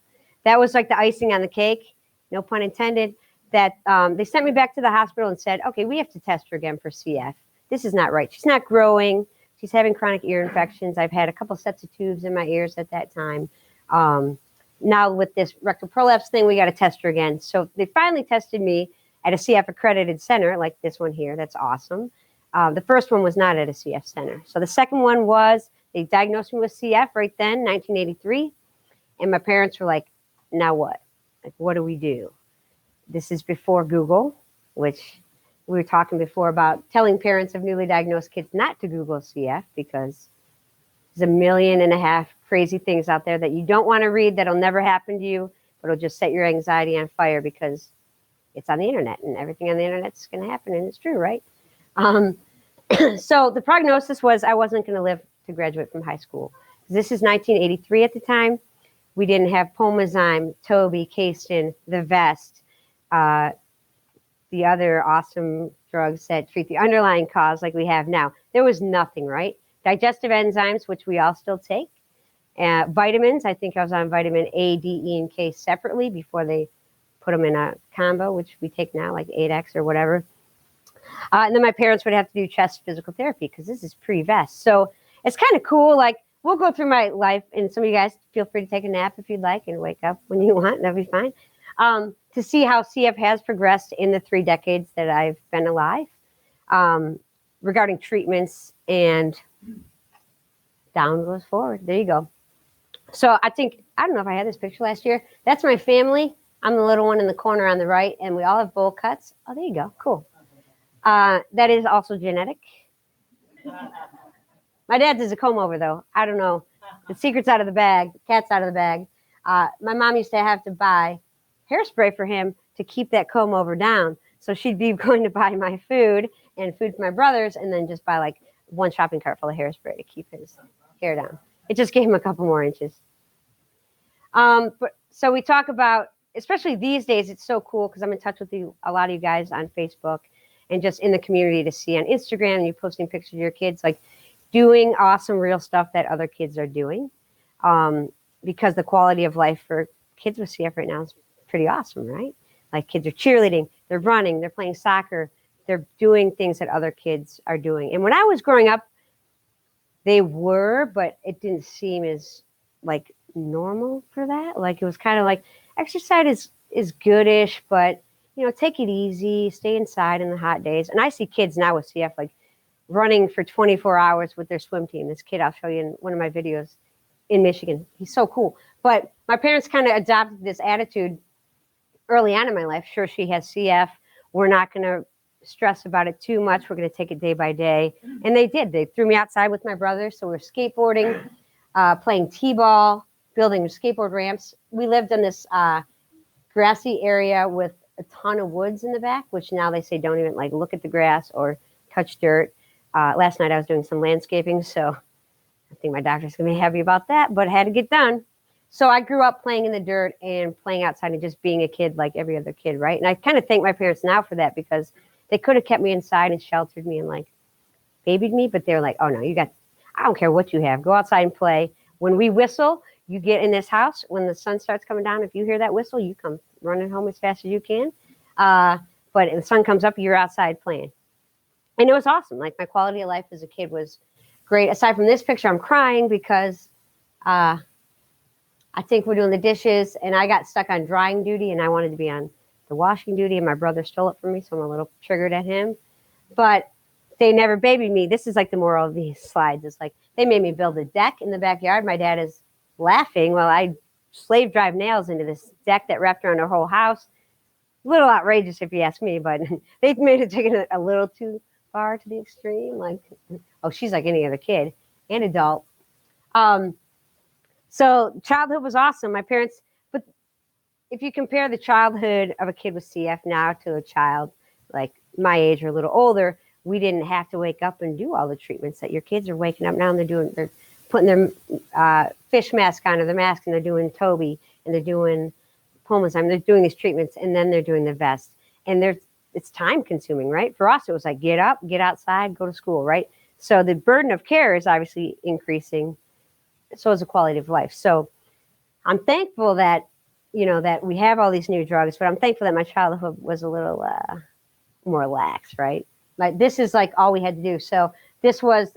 That was like the icing on the cake, no pun intended, that they sent me back to the hospital and said, okay, we have to test her again for CF. This is not right. She's not growing. She's having chronic ear infections. I've had a couple sets of tubes in my ears at that time. Now with this rectal prolapse thing, we got to test her again. So they finally tested me at a CF accredited center, like this one here. That's awesome. The first one was not at a CF center. So the second one was, they diagnosed me with CF right then, 1983. And my parents were like, now what? Like, what do we do? This is before Google, which we were talking before about telling parents of newly diagnosed kids not to Google CF because there's 1.5 million crazy things out there that you don't want to read that'll never happen to you, but it'll just set your anxiety on fire because it's on the internet and everything on the internet's going to happen and it's true, right? So the prognosis was I wasn't going to live to graduate from high school. This is 1983 at the time. We didn't have Pomazyme, Toby, Caistin, the Vest, the other awesome drugs that treat the underlying cause like we have now. There was nothing, right? Digestive enzymes, which we all still take. Vitamins, I think I was on vitamin A, D, E, and K separately before they put them in a combo, which we take now, like 8X or whatever. And then my parents would have to do chest physical therapy because this is pre-vest. So it's kind of cool. Like, we'll go through my life, and some of you guys feel free to take a nap if you'd like and wake up when you want. That'll be fine. To see how CF has progressed in the 3 decades that I've been alive, regarding treatments, and down goes forward. There you go. So I don't know if I had this picture last year. That's my family. I'm the little one in the corner on the right, and we all have bowl cuts. Oh, there you go. Cool. That is also genetic. My dad's is a comb over, though. I don't know. The secret's out of the bag. The cat's out of the bag. My mom used to have to buy hairspray for him to keep that comb over down. So she'd be going to buy my food and food for my brothers and then just buy like 1 shopping cart full of hairspray to keep his hair down. It just gave him a couple more inches. So we talk about, especially these days, it's so cool because I'm in touch with a lot of you guys on Facebook and just in the community to see on Instagram, and you posting pictures of your kids, like doing awesome real stuff that other kids are doing, because the quality of life for kids with CF right now is pretty awesome, right? Like, kids are cheerleading, they're running, they're playing soccer, they're doing things that other kids are doing. And when I was growing up, they were, but it didn't seem as like normal for that. Like, it was kind of like exercise is goodish, but you know, take it easy, stay inside in the hot days. And I see kids now with CF like running for 24 hours with their swim team. This kid I'll show you in one of my videos in Michigan. He's so cool. But my parents kind of adopted this attitude early on in my life. Sure, she has CF. We're not going to stress about it too much. We're going to take it day by day. And they did. They threw me outside with my brothers. So we're skateboarding, playing t-ball, building skateboard ramps. We lived in this grassy area with a ton of woods in the back, which now they say don't even like look at the grass or touch dirt. Last night I was doing some landscaping, so I think my doctor's going to be happy about that, but it had to get done. So I grew up playing in the dirt and playing outside and just being a kid like every other kid, right? And I kind of thank my parents now for that, because they could have kept me inside and sheltered me and like babied me, but they're like, oh no, I don't care what you have. Go outside and play. When we whistle, you get in this house. When the sun starts coming down, if you hear that whistle, you come running home as fast as you can. But if the sun comes up, you're outside playing. And it was awesome. Like, my quality of life as a kid was great. Aside from this picture, I'm crying because I think we're doing the dishes and I got stuck on drying duty and I wanted to be on the washing duty, and my brother stole it from me, so I'm a little triggered at him. But they never babied me. This is like the moral of these slides. It's like they made me build a deck in the backyard. My dad is laughing while I slave drive nails into this deck that wrapped around our whole house. A little outrageous if you ask me, but they made it take it a little too far to the extreme. Like, oh, she's like any other kid and adult. So childhood was awesome. My parents, but if you compare the childhood of a kid with CF now to a child like my age or a little older, we didn't have to wake up and do all the treatments that your kids are waking up now and they're putting their fish mask on or their mask and they're doing Toby and they're doing Pulmozyme. They're doing these treatments and then they're doing the vest. And it's time consuming, right? For us, it was like, get up, get outside, go to school, right? So the burden of care is obviously increasing. So is the quality of life. So I'm thankful that, that we have all these new drugs, but I'm thankful that my childhood was a little more lax, right? Like this is like all we had to do. So this was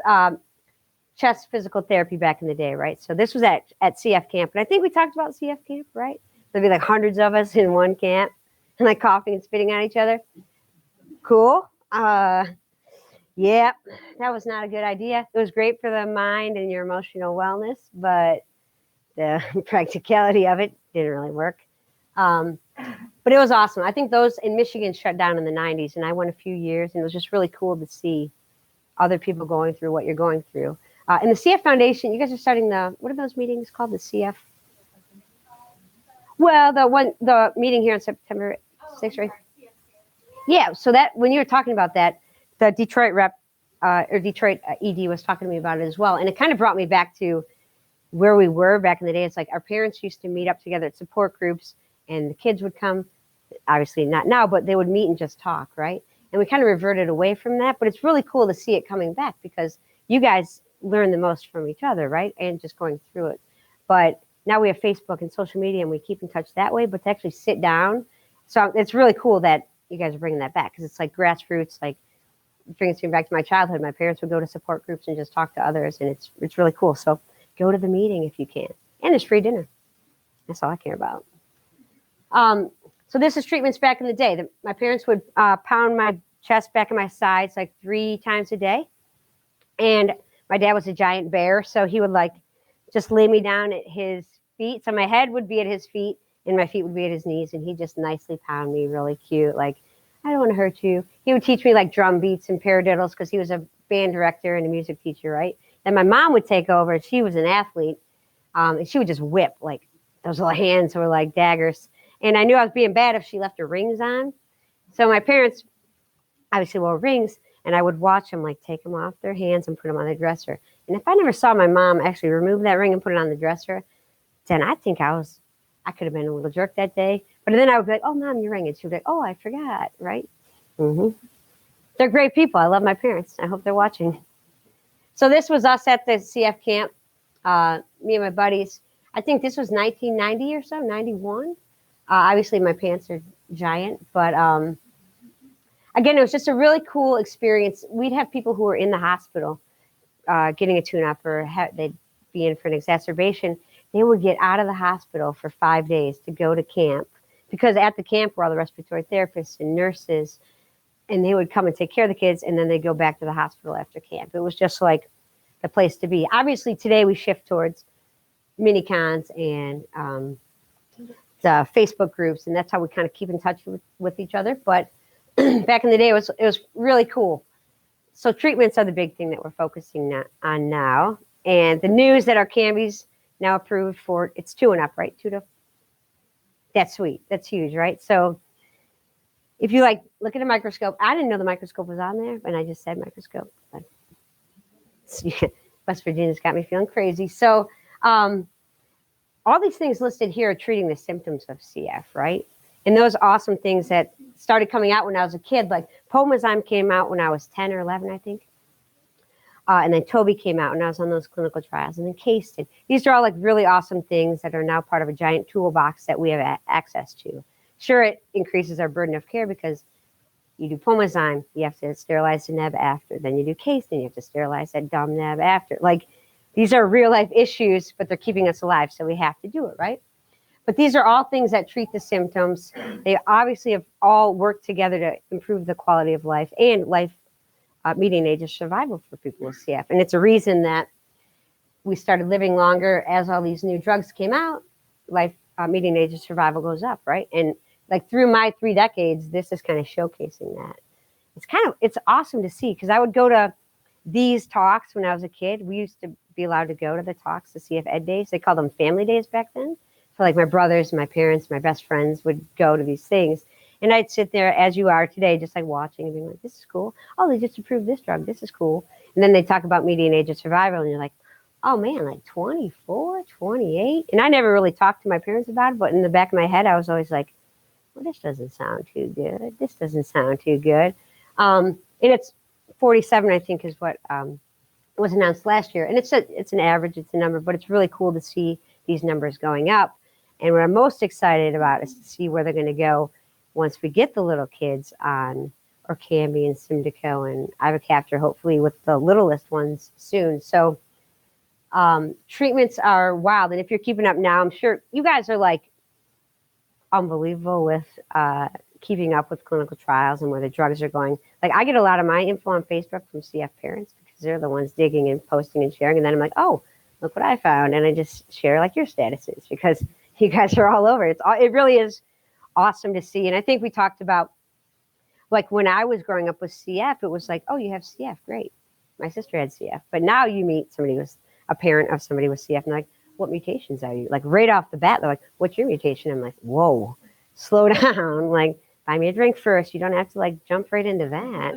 chest physical therapy back in the day, right? So this was at CF camp. And I think we talked about CF camp, right? There'd be like hundreds of us in one camp and like coughing and spitting on each other. Cool. Yeah, that was not a good idea. It was great for the mind and your emotional wellness, but the practicality of it didn't really work. But it was awesome. I think those in Michigan shut down in the 90s, and I went a few years, and it was just really cool to see other people going through what you're going through. And the CF Foundation, you guys are starting what are those meetings called? The CF? Well, the meeting here on September 6th, right? Yeah, so that when you were talking about that, the Detroit rep or Detroit ED was talking to me about it as well. And it kind of brought me back to where we were back in the day. It's like our parents used to meet up together at support groups and the kids would come, obviously not now, but they would meet and just talk, right? And we kind of reverted away from that, but it's really cool to see it coming back because you guys learn the most from each other, right? And just going through it. But now we have Facebook and social media and we keep in touch that way, but to actually sit down. So it's really cool that you guys are bringing that back because it's like grassroots, like brings me back to my childhood. My parents would go to support groups and just talk to others, and it's really cool. So go to the meeting if you can. And there's free dinner. That's all I care about. So this is treatments back in the day. My parents would pound my chest back and my sides like 3 times a day. And my dad was a giant bear, so he would like just lay me down at his feet. So my head would be at his feet and my feet would be at his knees, and he'd just nicely pound me really cute, like, I don't want to hurt you. He would teach me like drum beats and paradiddles because he was a band director and a music teacher, right? Then my mom would take over, and she was an athlete, and she would just whip, like those little hands were like daggers. And I knew I was being bad if she left her rings on. So my parents obviously wore rings, and I would watch them like take them off their hands and put them on the dresser. And if I never saw my mom actually remove that ring and put it on the dresser, then I think I could have been a little jerk that day. But then I would be like, oh, Mom, your ring. And she would be like, oh, I forgot, right? Mm-hmm. They're great people. I love my parents. I hope they're watching. So this was us at the CF camp, me and my buddies. I think this was 1990 or so, 91. Obviously, my pants are giant. But again, it was just a really cool experience. We'd have people who were in the hospital getting a tune-up or they'd be in for an exacerbation. They would get out of the hospital for 5 days to go to camp because at the camp were all the respiratory therapists and nurses, and they would come and take care of the kids, and then they'd go back to the hospital after camp. It was just like the place to be. Obviously, today we shift towards mini-cons and the Facebook groups, and that's how we kind of keep in touch with each other. But back in the day, it was really cool. So treatments are the big thing that we're focusing on now. And the news that our Cambi's now approved for, it's 2 and up, right? 2 to, that's sweet. That's huge, right? So if you like look at a microscope, I didn't know the microscope was on there, and I just said microscope. But West Virginia's got me feeling crazy. So all these things listed here are treating the symptoms of CF, right? And those awesome things that started coming out when I was a kid, like Pulmozyme came out when I was 10 or 11, I think. And then Toby came out when I was on those clinical trials, and then Casten. These are all like really awesome things that are now part of a giant toolbox that we have access to. Sure, it increases our burden of care because you do Pulmozyme, you have to sterilize the neb after. Then you do Casten, you have to sterilize that dumb neb after. Like, these are real life issues, but they're keeping us alive, so we have to do it, right? But these are all things that treat the symptoms. They obviously have all worked together to improve the quality of life and life median age of survival for people with CF. And it's a reason that we started living longer as all these new drugs came out. Life median age of survival goes up, right? And like through my 3 decades, this is kind of showcasing that. it's awesome to see, because I would go to these talks when I was a kid. We used to be allowed to go to the talks, the CF Ed days. They called them family days back then. So like my brothers, my parents, my best friends would go to these things. And I'd sit there as you are today, just like watching and being like, this is cool. Oh, they just approved this drug. This is cool. And then they talk about median age of survival. And you're like, oh man, like 24, 28. And I never really talked to my parents about it. But in the back of my head, I was always like, well, this doesn't sound too good. This doesn't sound too good. And it's 47, I think, is what was announced last year. And it's an average, it's a number, but it's really cool to see these numbers going up. And what I'm most excited about is to see where they're going to go once we get the little kids on Orkambi and Symdeko and ivacaftor, hopefully with the littlest ones soon. So treatments are wild. And if you're keeping up now, I'm sure you guys are like unbelievable with keeping up with clinical trials and where the drugs are going. Like I get a lot of my info on Facebook from CF parents because they're the ones digging and posting and sharing. And then I'm like, oh, look what I found. And I just share like your statuses because you guys are all over. It really is awesome to see. And I think we talked about, like when I was growing up with CF, it was like, oh, you have CF, great. My sister had CF. But now you meet somebody who's a parent of somebody with CF and they're like, what mutations are you? Like right off the bat, they're like, what's your mutation? I'm like, whoa, slow down. Like, buy me a drink first. You don't have to like jump right into that.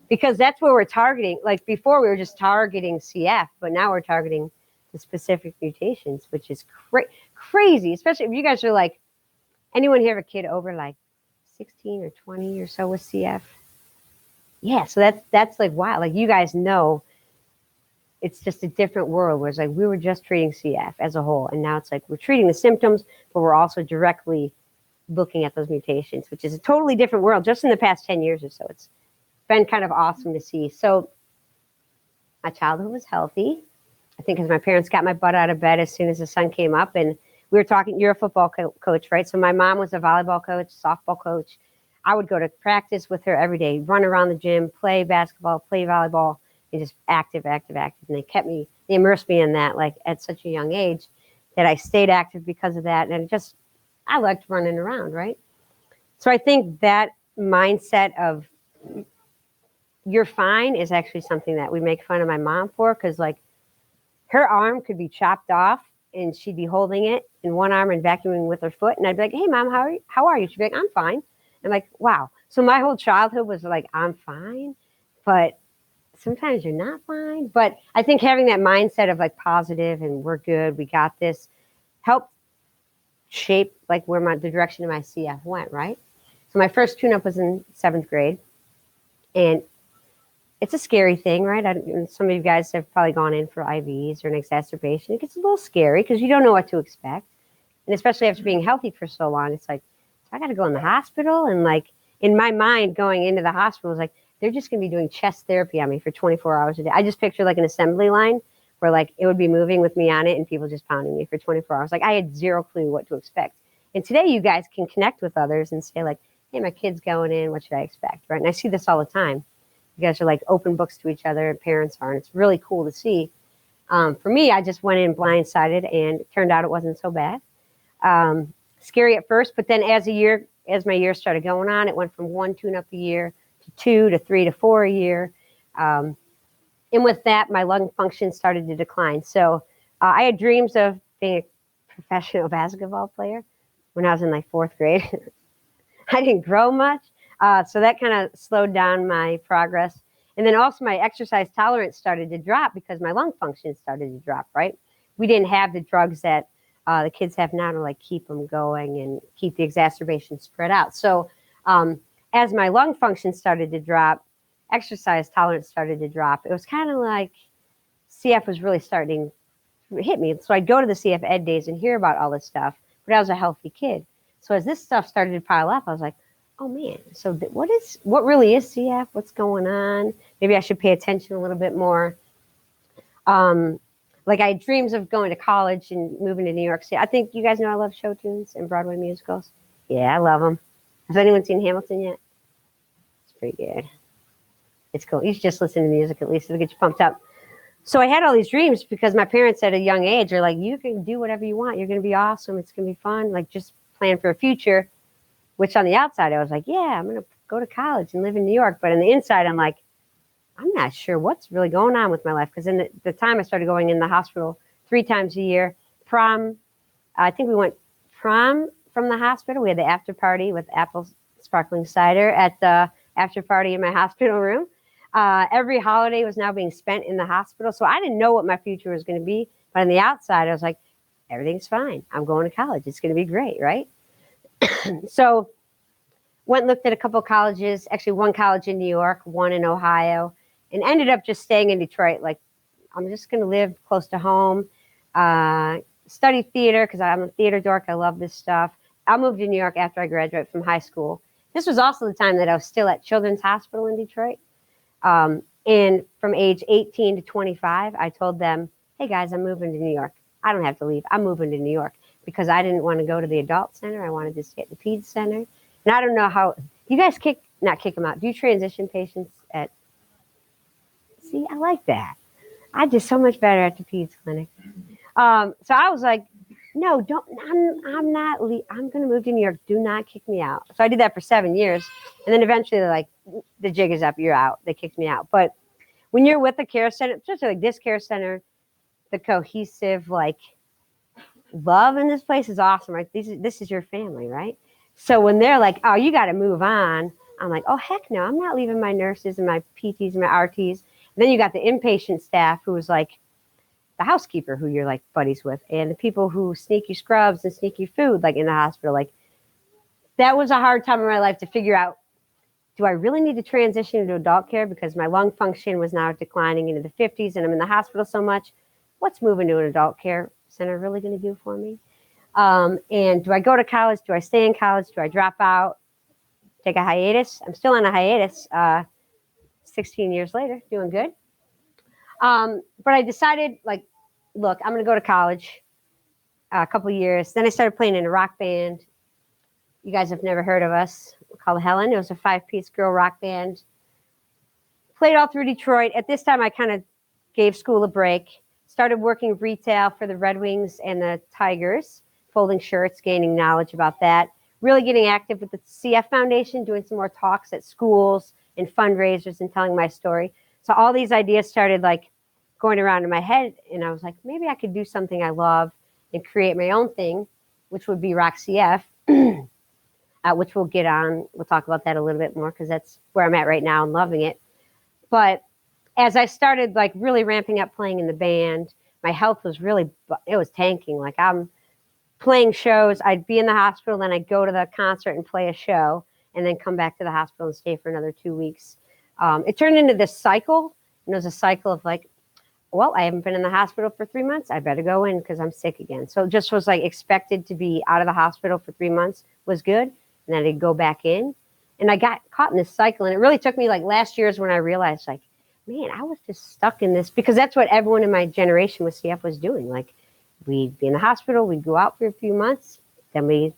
Because that's where we're targeting. Like before we were just targeting CF, but now we're targeting the specific mutations, which is crazy, especially if you guys are like, anyone here have a kid over like 16 or 20 or so with CF? Yeah, so that's like wow. Like you guys know it's just a different world where it's like we were just treating CF as a whole, and now it's like we're treating the symptoms, but we're also directly looking at those mutations, which is a totally different world just in the past 10 years or so. It's been kind of awesome to see. So my childhood was healthy. I think because my parents got my butt out of bed as soon as the sun came up. And we were talking, you're a football coach, right? So my mom was a volleyball coach, softball coach. I would go to practice with her every day, run around the gym, play basketball, play volleyball, and just active. And they immersed me in that like at such a young age that I stayed active because of that. And I liked running around, right? So I think that mindset of you're fine is actually something that we make fun of my mom for, because like her arm could be chopped off and she'd be holding it in one arm and vacuuming with her foot. And I'd be like, hey, Mom, how are you? She'd be like, I'm fine. I'm like, wow. So my whole childhood was like, I'm fine, but sometimes you're not fine. But I think having that mindset of like positive and we're good, we got this, helped shape like where the direction of my CF went, right? So my first tune-up was in 7th grade. And it's a scary thing, right? Some of you guys have probably gone in for IVs or an exacerbation. It gets a little scary because you don't know what to expect. And especially after being healthy for so long, it's like, so I got to go in the hospital. And like in my mind going into the hospital was like, they're just going to be doing chest therapy on me for 24 hours a day. I just picture like an assembly line where like it would be moving with me on it and people just pounding me for 24 hours. Like I had zero clue what to expect. And today you guys can connect with others and say like, hey, my kid's going in, what should I expect, right? And I see this all the time. You guys are like open books to each other, and parents are, and it's really cool to see. For me, I just went in blindsided, and it turned out it wasn't so bad. Scary at first, but then as my year started going on, it went from 1 tune-up a year to 2 to 3 to 4 a year. And with that, my lung function started to decline. So I had dreams of being a professional basketball player when I was in like 4th grade. I didn't grow much. So that kind of slowed down my progress. And then also my exercise tolerance started to drop because my lung function started to drop, right? We didn't have the drugs that the kids have now to like keep them going and keep the exacerbation spread out. So as my lung function started to drop, exercise tolerance started to drop. It was kind of like CF was really starting to hit me. So I'd go to the CF Ed days and hear about all this stuff, but I was a healthy kid. So as this stuff started to pile up, I was like, oh man, so what really is CF? What's going on? Maybe I should pay attention a little bit more. Like I had dreams of going to college and moving to New York City. I think you guys know I love show tunes and Broadway musicals. Yeah, I love them. Has anyone seen Hamilton yet? It's pretty good. It's cool. You should just listen to music at least. It'll get you pumped up. So I had all these dreams because my parents at a young age are like, you can do whatever you want. You're going to be awesome. It's going to be fun. Like just plan for a future. Which on the outside, I was like, yeah, I'm going to go to college and live in New York. But on the inside, I'm like, I'm not sure what's really going on with my life. Because in the time I started going in the hospital 3 times a year, prom, I think we went prom from the hospital. We had the after party with apple sparkling cider at the after party in my hospital room. Every holiday was now being spent in the hospital. So I didn't know what my future was going to be. But on the outside, I was like, everything's fine. I'm going to college. It's going to be great, right? So went and looked at a couple of colleges, actually one college in New York, one in Ohio, and ended up just staying in Detroit. Like, I'm just going to live close to home, study theater because I'm a theater dork. I love this stuff. I'll move to New York after I graduate from high school. This was also the time that I was still at Children's Hospital in Detroit. And from age 18 to 25, I told them, hey guys, I'm moving to New York. I don't have to leave. I'm moving to New York because I didn't want to go to the adult center. I wanted to stay at the peds center. And I don't know how you guys not kick them out. Do you transition patients at? See, I like that. I did so much better at the peds clinic. So I was like, no, don't. I'm not. I'm going to move to New York. Do not kick me out. So I did that for 7 years, and then eventually they're like, the jig is up. You're out. They kicked me out. But when you're with a care center, especially like this care center, the cohesive like love in this place is awesome, right? This is your family, right? So when they're like, oh, you got to move on, I'm like, oh heck no, I'm not leaving my nurses and my PTs and my RTs. And then you got the inpatient staff who was like the housekeeper who you're like buddies with, and the people who sneak you scrubs and sneak you food like in the hospital. Like that was a hard time in my life to figure out, do I really need to transition into adult care because my lung function was now declining into the 50s and I'm in the hospital so much? What's moving to an adult care center really going to do for me? And do I go to college? Do I stay in college? Do I drop out? Take a hiatus? I'm still on a hiatus 16 years later, doing good. But I decided, like, look, I'm going to go to college a couple years. Then I started playing in a rock band. You guys have never heard of us. We're called Helen. It was a 5-piece girl rock band. Played all through Detroit. At this time, I kind of gave school a break. Started working retail for the Red Wings and the Tigers, folding shirts, gaining knowledge about that. Really getting active with the CF Foundation, doing some more talks at schools and fundraisers and telling my story. So all these ideas started like going around in my head, and I was like, maybe I could do something I love and create my own thing, which would be Rock CF, which we'll get on. We'll talk about that a little bit more because that's where I'm at right now and loving it. But as I started like really ramping up playing in the band, my health was really, it was tanking. Like I'm playing shows, I'd be in the hospital, then I'd go to the concert and play a show, and then come back to the hospital and stay for another 2 weeks. It turned into this cycle, and it was a cycle of like, well, I haven't been in the hospital for 3 months. I better go in because I'm sick again. So it just was like expected to be out of the hospital for 3 months was good, and then I'd go back in. And I got caught in this cycle, and it really took me like last year's when I realized like, man, I was just stuck in this because that's what everyone in my generation with CF was doing. Like we'd be in the hospital, we'd go out for a few months, then we'd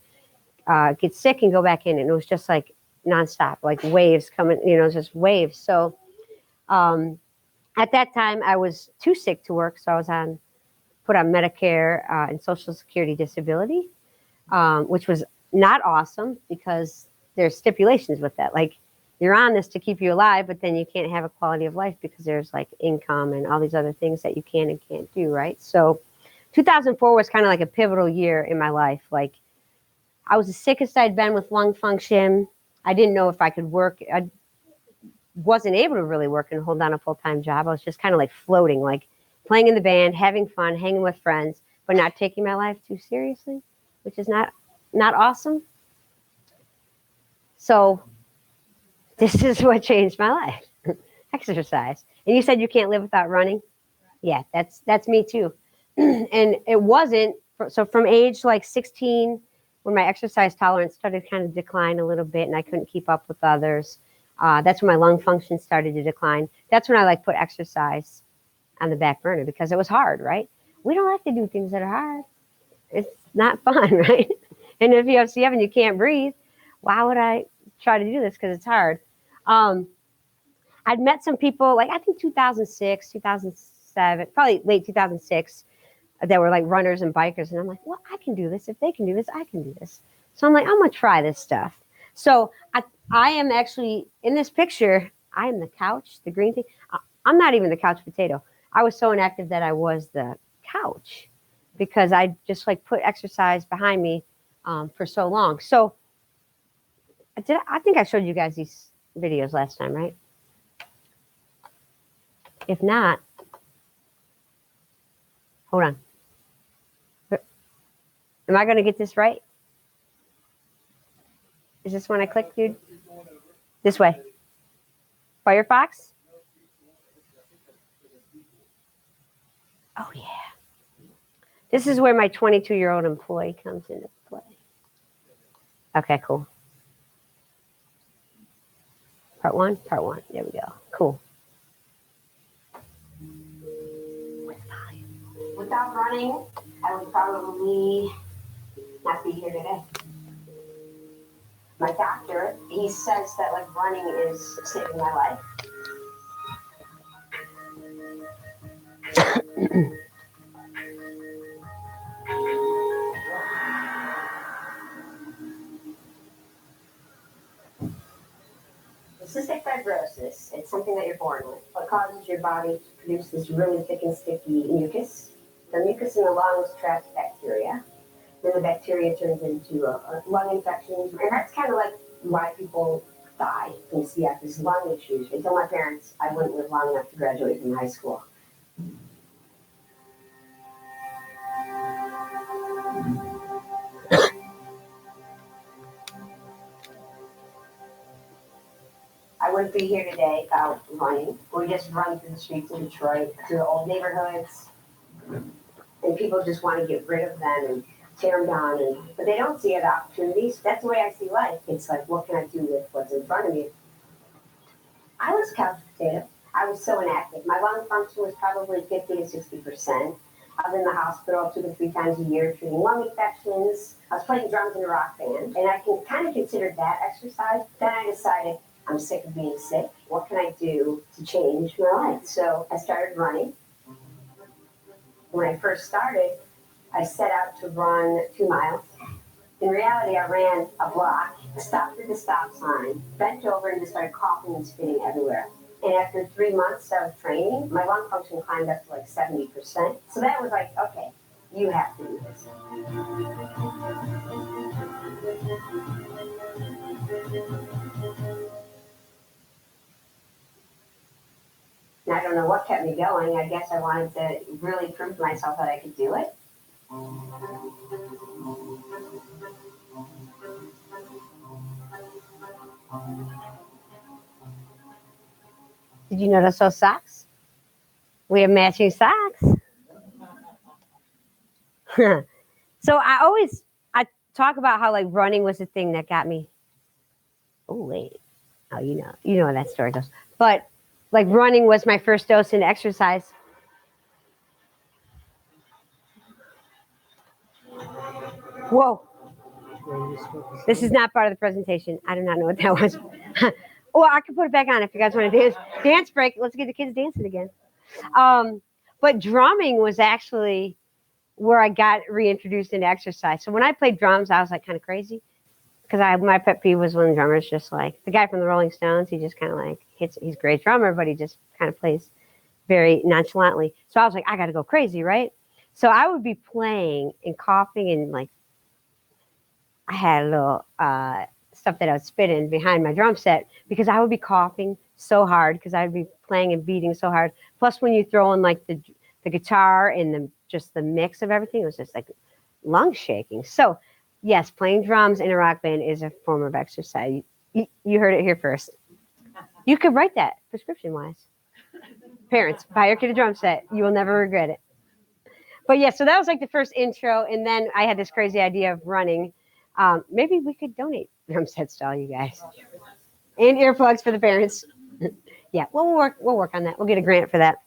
get sick and go back in. And it was just like nonstop, like waves coming, just waves. So at that time I was too sick to work. So I was put on Medicare and Social Security disability, which was not awesome because there's stipulations with that. Like you're on this to keep you alive, but then you can't have a quality of life because there's like income and all these other things that you can and can't do, right? So 2004 was kind of like a pivotal year in my life. Like I was the sickest I'd been with lung function. I didn't know if I could work. I wasn't able to really work and hold down a full-time job. I was just kind of like floating, like playing in the band, having fun, hanging with friends, but not taking my life too seriously, which is not awesome. So this is what changed my life. Exercise. And you said you can't live without running? Yeah, that's me too. And it wasn't, so from age like 16, when my exercise tolerance started to kind of decline a little bit and I couldn't keep up with others, that's when my lung function started to decline. That's when I like put exercise on the back burner because it was hard, right? We don't like to do things that are hard. It's not fun, right? And if you have CF and you can't breathe, why would I try to do this? Because it's hard. I'd met some people, like I think 2006, 2007, probably late 2006, that were like runners and bikers. And I'm like, well, I can do this. If they can do this, I can do this. So I'm like, I'm going to try this stuff. So I am actually in this picture. I am the couch, the green thing. I'm not even the couch potato. I was so inactive that I was the couch because I just like put exercise behind me for so long. So I think I showed you guys these videos last time, right? If not, hold on. Am I going to get this right? Is this when I click, dude? This way. Firefox? Oh, yeah. This is where my 22-year-old employee comes into play. Okay, cool. Part one. There we go. Cool. Without running, I would probably not be here today. My doctor, he says that like running is saving my life. Cystic fibrosis, it's something that you're born with. What causes your body to produce this really thick and sticky mucus? The mucus in the lungs traps bacteria. Then the bacteria turns into lung infections. And that's kind of like why people die from CF, is lung issues. I tell my parents I wouldn't live long enough to graduate from high school. I wouldn't be here today without running. We just run through the streets of Detroit, through the old neighborhoods, and people just want to get rid of them and tear them down. But they don't see the opportunities. That's the way I see life. It's like, what can I do with what's in front of me? I was a couch potato. I was so inactive. My lung function was probably 50 to 60%. I was in the hospital 2 to 3 times a year treating lung infections. I was playing drums in a rock band, and I can kind of consider that exercise. Then I decided I'm sick of being sick. What can I do to change my life? So I started running. When I first started, I set out to run 2 miles. In reality, I ran a block, stopped at the stop sign, bent over, and just started coughing and spitting everywhere. And after 3 months of training, my lung function climbed up to like 70%. So that was like, okay, you have to do this. And I don't know what kept me going. I guess I wanted to really prove to myself that I could do it. Did you notice those socks? We have matching socks. So I talk about how like running was the thing that got me. Oh wait, oh you know how that story goes. But like running was my first dose in exercise. Whoa. This is not part of the presentation. I do not know what that was. Well, I can put it back on if you guys want to dance. Dance break. Let's get the kids dancing again. But drumming was actually where I got reintroduced into exercise. So when I played drums, I was like kind of crazy because my pet peeve was when drummers just like the guy from the Rolling Stones. He just kind of like hits. He's a great drummer, but he just kind of plays very nonchalantly. So I was like, I got to go crazy, right? So I would be playing and coughing and like I had a little stuff that I would spit in behind my drum set because I would be coughing so hard because I'd be playing and beating so hard. Plus, when you throw in like the guitar and just the mix of everything, it was just like lung shaking. So, yes, playing drums in a rock band is a form of exercise. You heard it here first. You could write that prescription-wise. Parents, buy your kid a drum set. You will never regret it. But yeah, so that was like the first intro, and then I had this crazy idea of running. Maybe we could donate drum sets to all you guys and earplugs for the parents. Yeah, we'll work on that. We'll get a grant for that.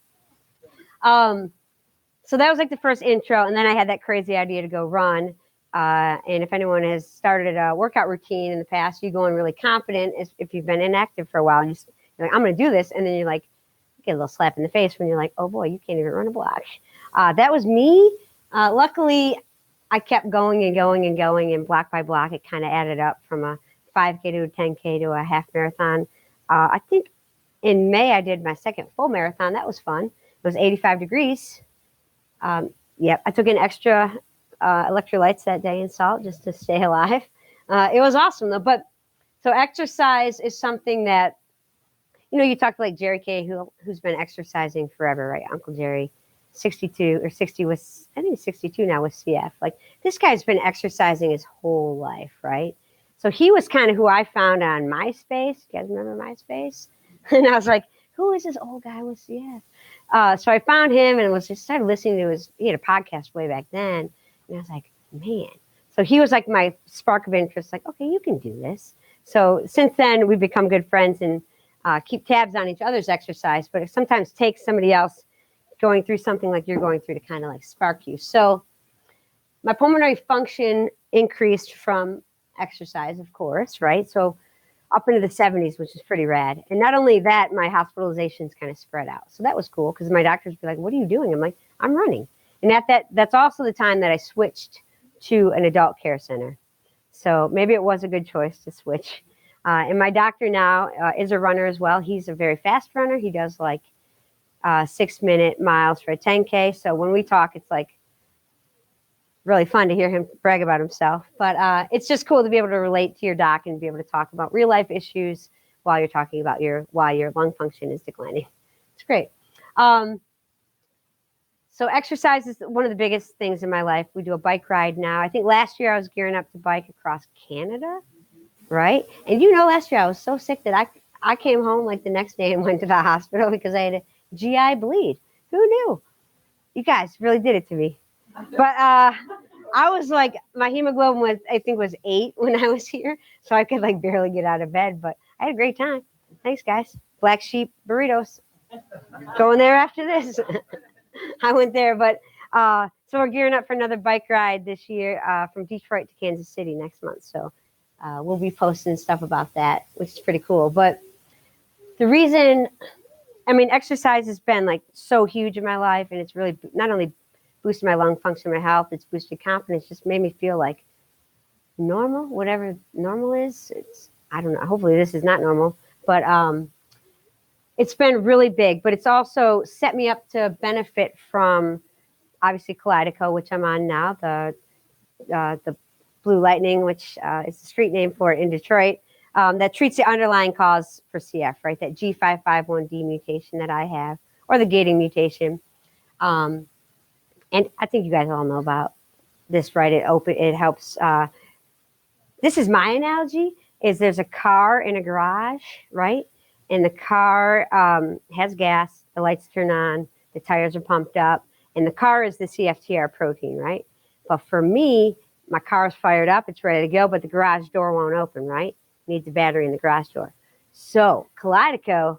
So that was like the first intro, and then I had that crazy idea to go run. And if anyone has started a workout routine in the past, you go in really confident. If you've been inactive for a while, and you're like, I'm going to do this, and then you're like, get a little slap in the face when you're like, oh boy, you can't even run a block. That was me. Luckily, I kept going and going and going, and block by block, it kind of added up from a 5K to a 10K to a half marathon. I think in May I did my second full marathon. That was fun. It was 85 degrees. Yep, I took in extra electrolytes that day and salt just to stay alive. It was awesome though. But so exercise is something that, you know, you talked to like Jerry Kay, who's been exercising forever, right? Uncle Jerry, 62 or 60 was, I think he's 62 now with CF. Like this guy's been exercising his whole life, right? So he was kind of who I found on MySpace. You guys remember MySpace? And I was like, who is this old guy with CF? So I found him and was just started listening to he had a podcast way back then. And I was like, man. So he was like my spark of interest, like, okay, you can do this. So since then we've become good friends and keep tabs on each other's exercise, but it sometimes takes somebody else going through something like you're going through to kind of like spark you. So my pulmonary function increased from exercise, of course, right? So up into the 70s, which is pretty rad. And not only that, my hospitalizations kind of spread out. So that was cool because my doctors would be like, what are you doing? I'm like, I'm running. And that's also the time that I switched to an adult care center. So maybe it was a good choice to switch. And my doctor now is a runner as well. He's a very fast runner. He does like 6-minute miles for a 10K. So when we talk, it's like really fun to hear him brag about himself. But it's just cool to be able to relate to your doc and be able to talk about real life issues while you're talking about why your lung function is declining. It's great. So exercise is one of the biggest things in my life. We do a bike ride now. I think last year I was gearing up to bike across Canada. Right? And you know, last year I was so sick that I came home like the next day and went to the hospital because I had a GI bleed. Who knew? You guys really did it to me. But I was like, my hemoglobin was 8 when I was here. So I could like barely get out of bed, but I had a great time. Thanks, guys. Black Sheep burritos. Going there after this. I went there, but so we're gearing up for another bike ride this year from Detroit to Kansas City next month. So we'll be posting stuff about that, which is pretty cool. But the reason, I mean, exercise has been like so huge in my life, and it's really not only boosted my lung function, my health, it's boosted confidence, just made me feel like normal, whatever normal is. I don't know. Hopefully this is not normal, but it's been really big. But it's also set me up to benefit from obviously Kalydeco, which I'm on now, the Blue Lightning, which is the street name for it in Detroit, that treats the underlying cause for CF, right? That G551D mutation that I have, or the gating mutation. And I think you guys all know about this, right? It helps. This is my analogy, is there's a car in a garage, right? And the car has gas, the lights turn on, the tires are pumped up, and the car is the CFTR protein, right? But for me, my car's fired up, it's ready to go, but the garage door won't open, right? Needs a battery in the garage door. So Kalydeco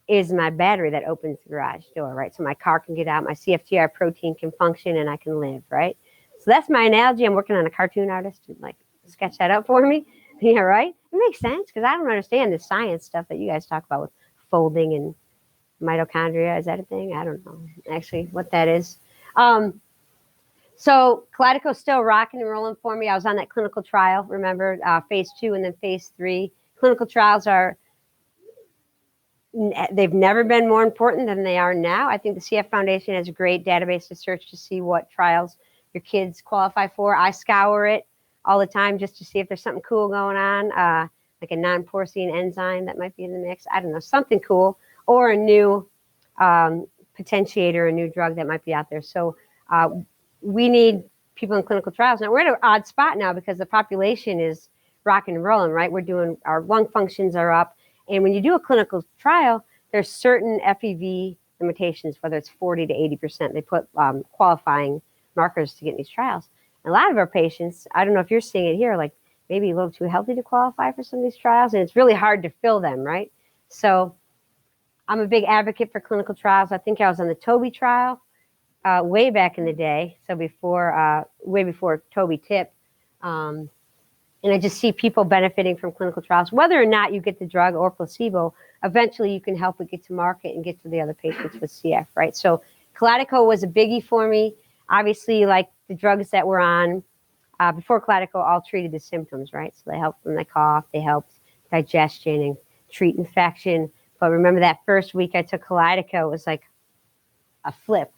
is my battery that opens the garage door, right? So my car can get out, my CFTR protein can function, and I can live, right? So that's my analogy. I'm working on a cartoon artist to like sketch that up for me. Yeah, right? It makes sense because I don't understand the science stuff that you guys talk about with folding and mitochondria. Is that a thing? I don't know actually what that is. So Kalydeco's still rocking and rolling for me. I was on that clinical trial, remember, phase 2 and then phase 3. Clinical trials they've never been more important than they are now. I think the CF Foundation has a great database to search to see what trials your kids qualify for. I scour it all the time just to see if there's something cool going on, like a non-porcine enzyme that might be in the mix. I don't know, something cool, or a new potentiator, a new drug that might be out there. So we need people in clinical trials. Now, we're at an odd spot now because the population is rocking and rolling, right? Our lung functions are up. And when you do a clinical trial, there's certain FEV limitations, whether it's 40 to 80%. They put qualifying markers to get in these trials. And a lot of our patients, I don't know if you're seeing it here, like maybe a little too healthy to qualify for some of these trials. And it's really hard to fill them, right? So I'm a big advocate for clinical trials. I think I was on the Toby trial way back in the day. So way before Toby tipped. And I just see people benefiting from clinical trials. Whether or not you get the drug or placebo, eventually you can help it get to market and get to the other patients with CF, right? So Kalydeco was a biggie for me. Obviously, like the drugs that we're on, before Kalydeco all treated the symptoms, right? So they helped when they cough, they helped digestion and treat infection. But remember that first week I took Kalydeco, it was like a flip.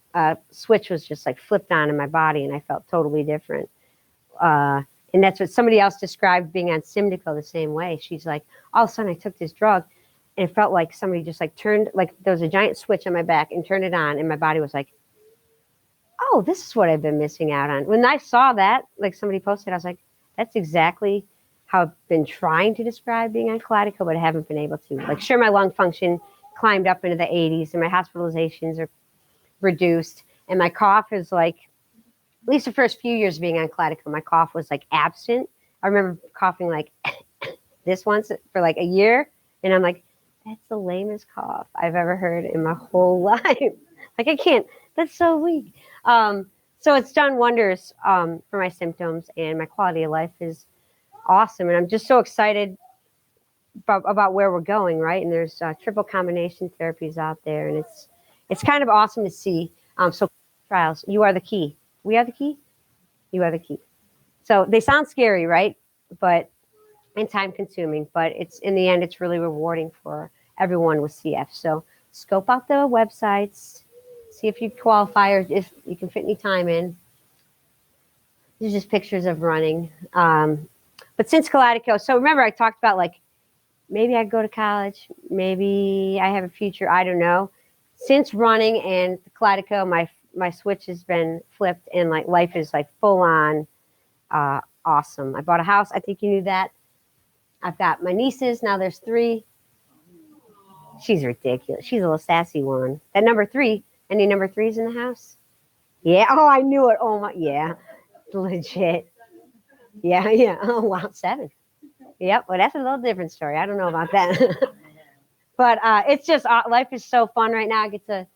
Switch was just like flipped on in my body, and I felt totally different. And that's what somebody else described being on Symdeko the same way. She's like, all of a sudden I took this drug, and it felt like somebody just like turned, like there was a giant switch on my back and turned it on, and my body was like, oh, this is what I've been missing out on. When I saw that, like somebody posted, I was like, that's exactly how I've been trying to describe being on Kalydeco, but I haven't been able to. Like, sure, my lung function climbed up into the 80s, and my hospitalizations are reduced, and my cough is like, at least the first few years of being on Kalydeco, my cough was like absent. I remember coughing like this once for like a year, and I'm like, that's the lamest cough I've ever heard in my whole life. Like, I can't, that's so weak. So it's done wonders for my symptoms, and my quality of life is awesome. And I'm just so excited about where we're going, right? And there's triple combination therapies out there, and it's kind of awesome to see. So trials, you are the key. We are the key. You are the key. So they sound scary, right? But and time consuming, but it's in the end, it's really rewarding for everyone with CF. So scope out the websites, see if you qualify or if you can fit any time in. These are just pictures of running. But since Kalydeco, so remember I talked about like, maybe I go to college, maybe I have a future, I don't know. Since running and Kalydeco, my switch has been flipped, and like life is like full on awesome. I bought a house. I think you knew that. I've got my nieces. Now there's 3. She's ridiculous. She's a little sassy one. That number 3. Any number 3s in the house? Yeah. Oh, I knew it. Oh my. Yeah. Legit. Yeah. Yeah. Oh wow. 7. Yep. Well, that's a little different story. I don't know about that. But it's just life is so fun right now. I get to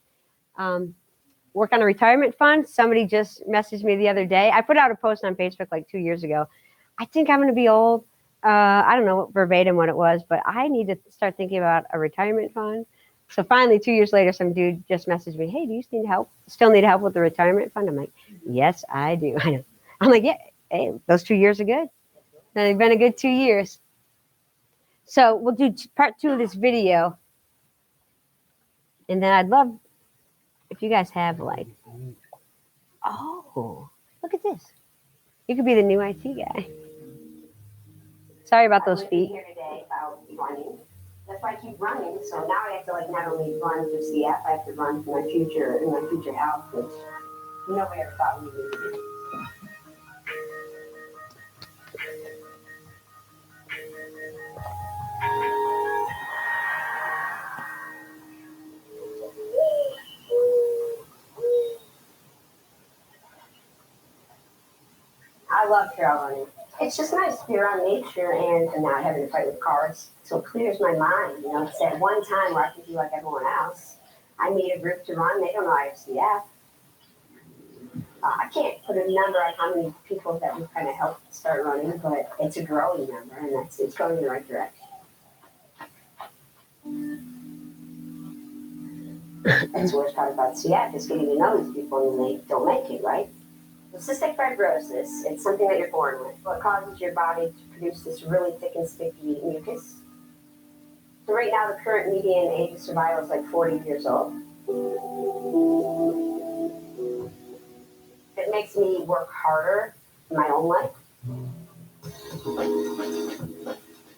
work on a retirement fund. Somebody just messaged me the other day. I put out a post on Facebook like 2 years ago. I think I'm going to be old. I don't know verbatim what it was, but I need to start thinking about a retirement fund. So finally, 2 years later, some dude just messaged me, hey, do you need help? Still need help with the retirement fund? I'm like, yes, I do. I'm like, yeah, hey, those 2 years are good. They've been a good 2 years. So we'll do part 2 of this video. And then I'd love if you guys have like, oh, look at this. You could be the new IT guy. Sorry about those feet. Here today about running. That's why I keep running. So now I have to like not only run for CF, I have to run for my future and my future health, which nobody ever thought we would do. I love trail running. It's just nice to be around nature and not having to fight with cars. So it clears my mind. You know, it's that one time where I can be like everyone else. I meet a group to run. They don't know I have CF. I can't put a number on how many people that we've kind of helped start running, but it's a growing number, and it's going in the right direction. That's the worst part about CF is getting to know these people and they don't make it, right? Well, cystic fibrosis, it's something that you're born with. What causes your body to produce this really thick and sticky mucus? So right now, the current median age of survival is like 40 years old. It makes me work harder in my own life.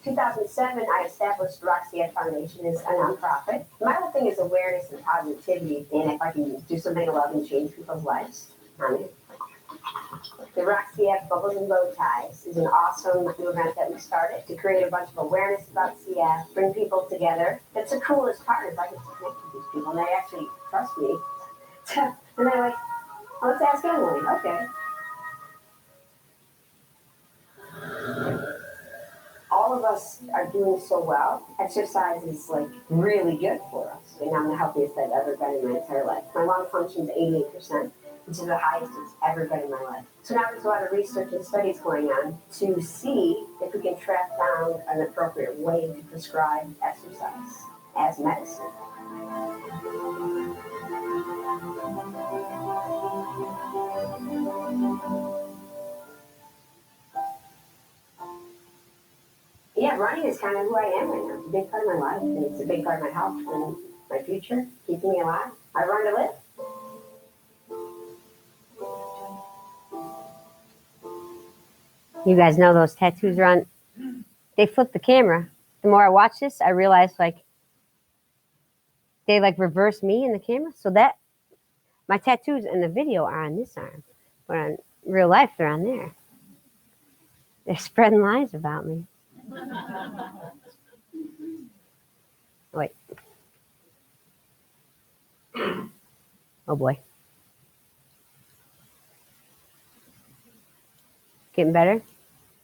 2007, I established Roxy Foundation as a nonprofit. My whole thing is awareness and positivity, and if I can do something to love and change people's lives, I'm in. The Roxy Bubbles and Bow Ties is an awesome new event that we started to create a bunch of awareness about CF, bring people together. That's the coolest part is I get to connect with these people, and they actually trust me. And they're like, oh, let's ask Emily. Okay. All of us are doing so well. Exercise is like really good for us. And I'm the healthiest I've ever been in my entire life. My lung function is 88%, which is the highest it's ever been in my life. So now there's a lot of research and studies going on to see if we can track down an appropriate way to prescribe exercise as medicine. Yeah, running is kind of who I am right now. It's a big part of my life, and it's a big part of my health and my future, keeping me alive. I run to live. You guys know those tattoos are on, they flip the camera. The more I watch this, I realize like they like reverse me in the camera. So that my tattoos in the video are on this arm, but on real life, they're on there. They're spreading lies about me. Wait. Oh boy. Getting better?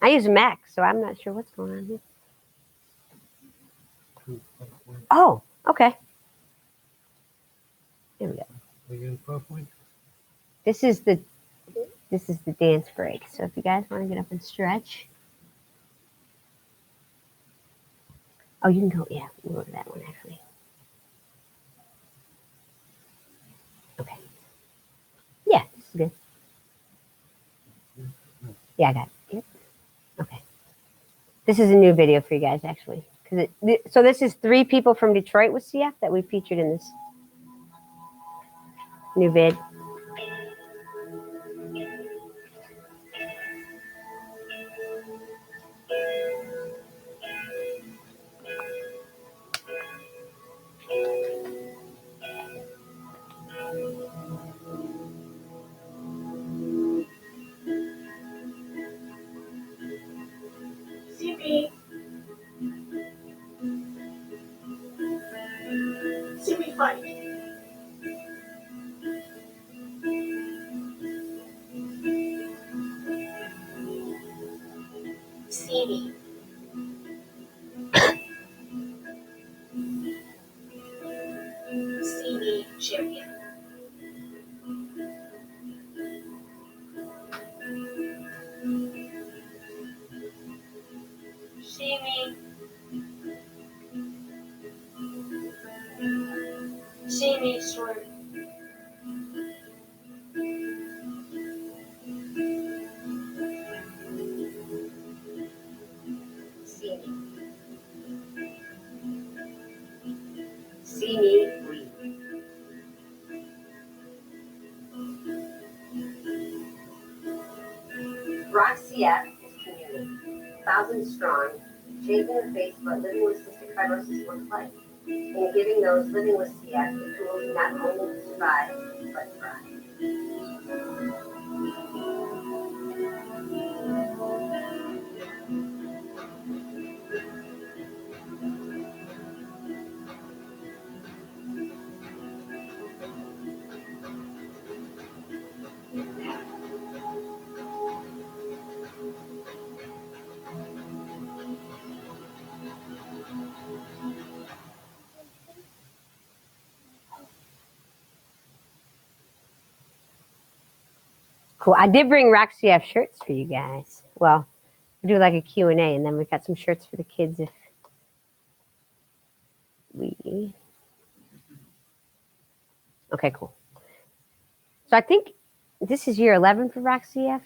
I use a Mac, so I'm not sure what's going on here. Oh, okay. Here we go. This is the dance break. So if you guys want to get up and stretch. Oh, you can go, yeah, we'll go to that one actually. Okay. Yeah, this is good. Yeah, I got it. Yep. Okay. This is a new video for you guys actually. So this is 3 people from Detroit with CF that we featured in this new vid. See me. See me fight. See me. See me, champion. See me. See me swim. See me. See me breathe. Rock CF is community, thousands strong, changing the face of what living with cystic fibrosis looks like, and giving those living with CF the tools not only to survive, but thrive. Cool. I did bring Rock CF shirts for you guys. Well, we'll do like a Q&A, and then we got some shirts for the kids if we... Okay, cool. So I think this is year 11 for Rock CF.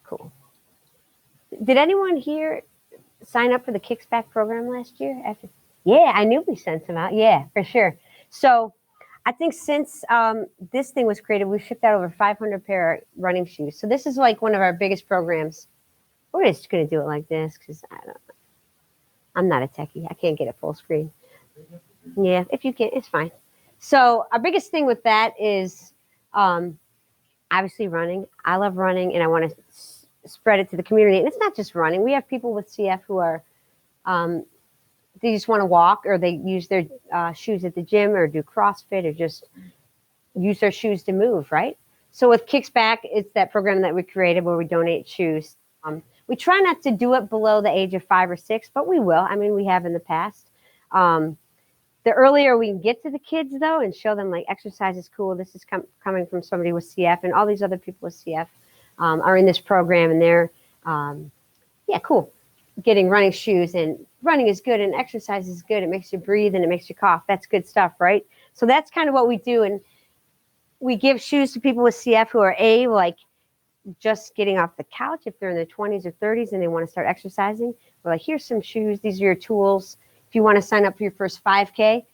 Cool. Did anyone here sign up for the Kickback program last year? Yeah, I knew we sent some out. Yeah, for sure. So I think since this thing was created, we've shipped out over 500 pair of running shoes. So this is like one of our biggest programs. We're just going to do it like this because I'm not a techie. I can't get it full screen. Yeah, if you can, it's fine. So our biggest thing with that is obviously running. I love running, and I want to spread it to the community. And it's not just running. We have people with CF who are, they just want to walk, or they use their shoes at the gym, or do CrossFit, or just use their shoes to move, right? So with Kicks Back, it's that program that we created where we donate shoes. We try not to do it below the age of 5 or 6, but we will. I mean, we have in the past. The earlier we can get to the kids, though, and show them, like, exercise is cool. This is coming from somebody with CF, and all these other people with CF are in this program, and they're, yeah, cool, getting running shoes. And running is good, and exercise is good. It makes you breathe, and it makes you cough. That's good stuff, right? So that's kind of what we do, and we give shoes to people with CF who are, A, like, just getting off the couch, if they're in their 20s or 30s and they want to start exercising, we're like, here's some shoes. These are your tools. If you want to sign up for your first 5K,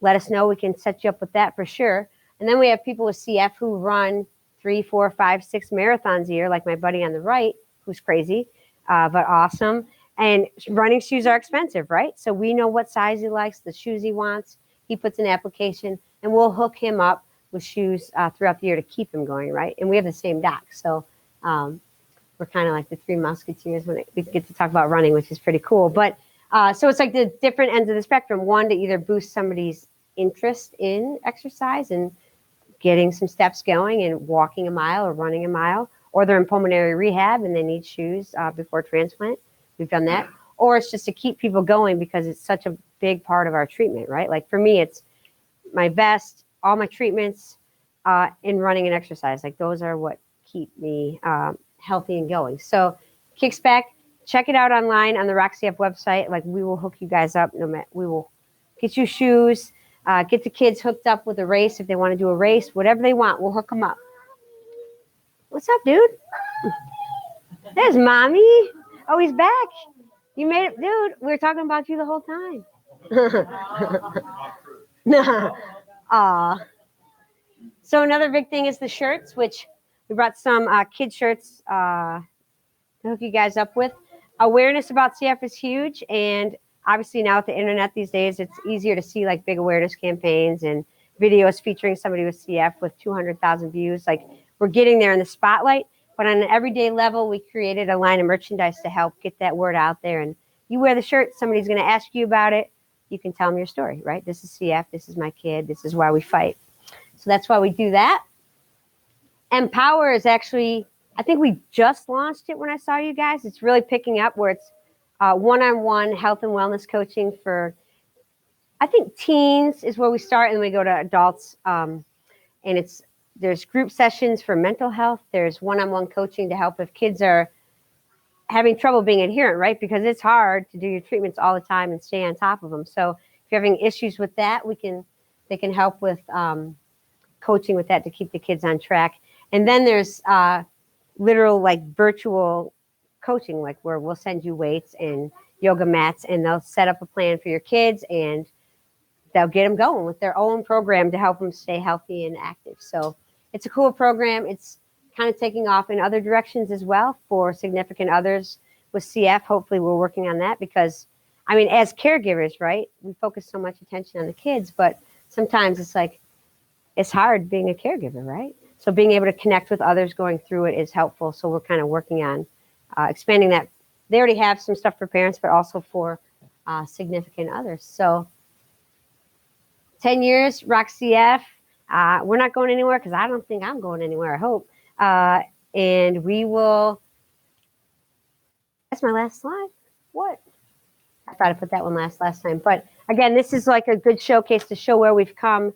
let us know. We can set you up with that for sure. And then we have people with CF who run 3, 4, 5, 6 marathons a year, like my buddy on the right, who's crazy, but awesome. And running shoes are expensive, right? So we know what size he likes, the shoes he wants. He puts an application, and we'll hook him up with shoes throughout the year to keep him going, right? And we have the same doc. So we're kind of like the three musketeers when we get to talk about running, which is pretty cool. But so it's like the different ends of the spectrum. One, to either boost somebody's interest in exercise and getting some steps going and walking a mile or running a mile, or they're in pulmonary rehab and they need shoes before transplant. We've done that. Or it's just to keep people going because it's such a big part of our treatment, right? Like for me, it's my vest, all my treatments, in running and exercise. Like those are what keep me healthy and going. So Kickback, check it out online on the RockCF website. Like we will hook you guys up. We will get you shoes, get the kids hooked up with a race if they want to do a race, whatever they want. We'll hook them up. What's up, dude? There's mommy. Oh, he's back. You made it, dude. We were talking about you the whole time. Aw. So another big thing is the shirts, which we brought some kid shirts to hook you guys up with. Awareness about CF is huge, and obviously now with the internet these days, it's easier to see like big awareness campaigns and videos featuring somebody with CF with 200,000 views. Like we're getting there in the spotlight, but on an everyday level, we created a line of merchandise to help get that word out there. And you wear the shirt, somebody's going to ask you about it. You can tell them your story, right? This is CF. This is my kid. This is why we fight. So that's why we do that. Empower is actually, I think we just launched it when I saw you guys. It's really picking up where it's one-on-one health and wellness coaching for, I think teens is where we start, and we go to adults. And there's group sessions for mental health. There's one-on-one coaching to help if kids are having trouble being adherent, right? Because it's hard to do your treatments all the time and stay on top of them. So if you're having issues with that, they can help with coaching with that to keep the kids on track. And then there's literal like virtual coaching, like where we'll send you weights and yoga mats, and they'll set up a plan for your kids, and they'll get them going with their own program to help them stay healthy and active. So it's a cool program. It's kind of taking off in other directions as well for significant others with CF. Hopefully we're working on that because, I mean, as caregivers, right, we focus so much attention on the kids, but sometimes it's like, it's hard being a caregiver, right? So being able to connect with others going through it is helpful. So we're kind of working on expanding that. They already have some stuff for parents, but also for significant others. So 10 years, RockCF. We're not going anywhere because I don't think I'm going anywhere, I hope. And we will, that's my last slide. What? I thought I put that one last time. But again, this is like a good showcase to show where we've come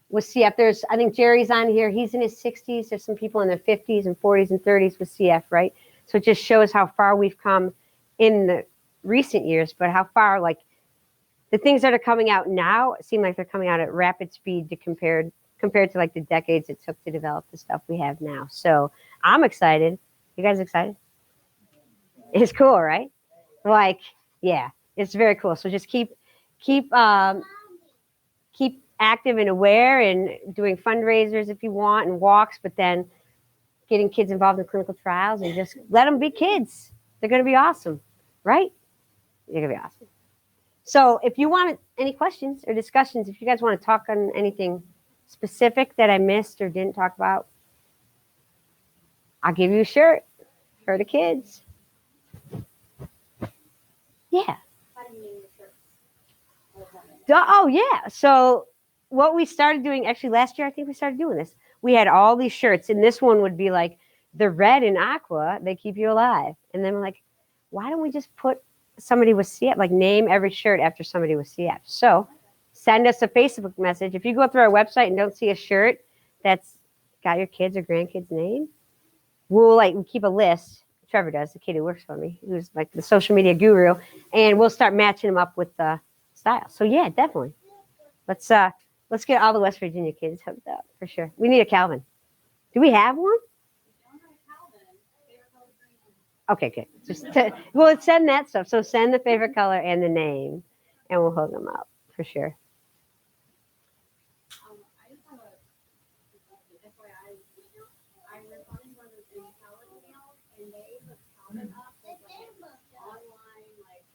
with CF. I think Jerry's on here. He's in his 60s. There's some people in their 50s and 40s and 30s with CF, right? So it just shows how far we've come in the recent years, but how far, like, the things that are coming out now seem like they're coming out at rapid speed compared to like the decades it took to develop the stuff we have now. So I'm excited. You guys excited? It's cool, right? Like, yeah, it's very cool. So just keep active and aware and doing fundraisers if you want and walks, but then getting kids involved in clinical trials and just let them be kids. They're going to be awesome, right? They're going to be awesome. So if you want any questions or discussions, if you guys want to talk on anything specific that I missed or didn't talk about, I'll give you a shirt for the kids. Yeah. Oh, yeah. So what we started doing, actually last year, I think we started doing this. We had all these shirts, and this one would be like the red and aqua, they keep you alive. And then we're like, why don't we just put somebody with CF, like name every shirt after somebody with CF. So send us a Facebook message. If you go through our website and don't see a shirt that's got your kids or grandkids' name, we'll keep a list. Trevor does, the kid who works for me, who's like the social media guru, and we'll start matching them up with the style. So yeah, definitely. Let's get all the West Virginia kids hooked up for sure. We need a Calvin. Do we have one? Okay, good. Well, send that stuff. So send the favorite color and the name, and we'll hook them up for sure. I just have a FYI. I responded to one of those empowered emails, and they hooked Calvin up with like online like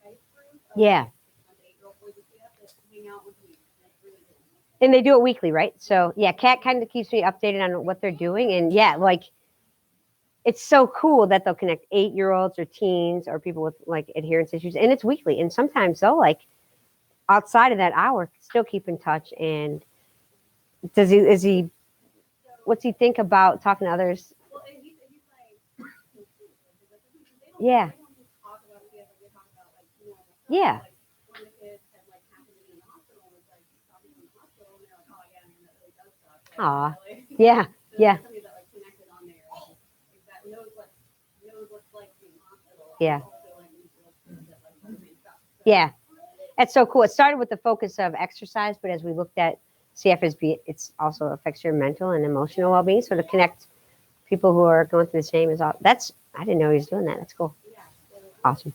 Skype group. Yeah. Like 8-year-old boys and stuff that hang out with me. That's really good. And they do it weekly, right? So yeah, Kat kind of keeps me updated on what they're doing. And yeah, like it's so cool that they'll connect 8-year-olds or teens or people with like adherence issues. And it's weekly. And sometimes they'll like outside of that hour still keep in touch. And what's he think about talking to others? Well, and he's like, Yeah. they don't just talk about it, they talk about like, you know, Yeah. like one of the kids had like happened to be in the hospital and was like talking in the hospital and they're like, oh yeah, I mean that really does suck. Aw. Really. Yeah. So Yeah. somebody that like connected on there that knows what's like being in the hospital. Yeah. Also, like, that, like, the same stuff. So, Yeah. That's so cool. It started with the focus of exercise, but as we looked at CFSB, it's also affects your mental and emotional well-being. So to connect people who are going through the same is all that's I didn't know he was doing that. That's cool. yeah, so Awesome.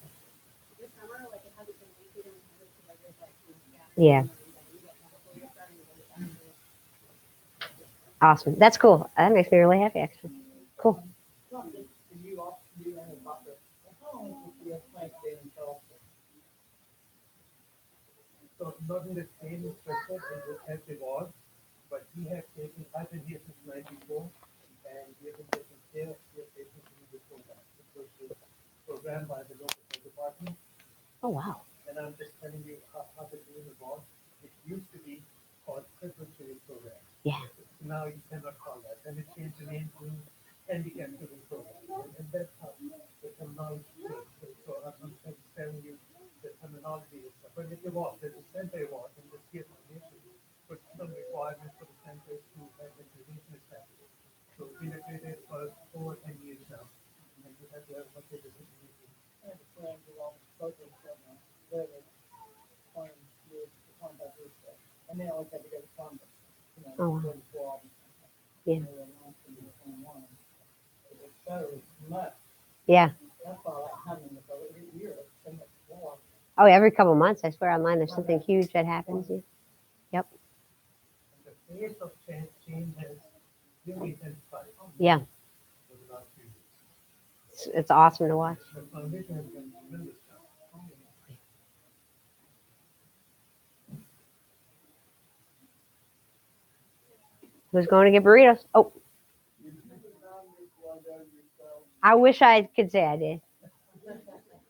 this summer, like it hasn't been weekly and it hasn't been like there's like Yeah. Awesome. That's cool. That makes me really happy actually. Cool. Did you also do any about the, how long was the plant stay in Charleston? So not in the same structure, it has evolved, but we have taken, I've been here since '94, and we have been taking care of the patients in the program. It was programmed by the local health department, Oh wow. and I'm just telling you how the name evolved. It used to be called cripple training program. Yeah. Now you cannot call that, and it changed the name to handicap training program, and that's how the terminology changed. So I'm just telling you the terminology is, but it evolved. There's a center evolved, and the Care Foundation put some requirements for the centers to have a donation established. So we have been integrated for over 10 years now, and we have to have a donation. I have a friend who owns local from where they farm with the contact group, and they always had to go to farm, you know, Oh, wow. 44. Yeah. And they were announced in 21. It was so much. Yeah. That's all that happened with every year, so much more. Oh, every couple months, I swear online there's something huge that happens. Yep. And the pace of change has really intensified. Yeah. For the last few years. It's awesome to watch. The foundation has done tremendous job. Who's going to get burritos? Oh. I wish I could say I did.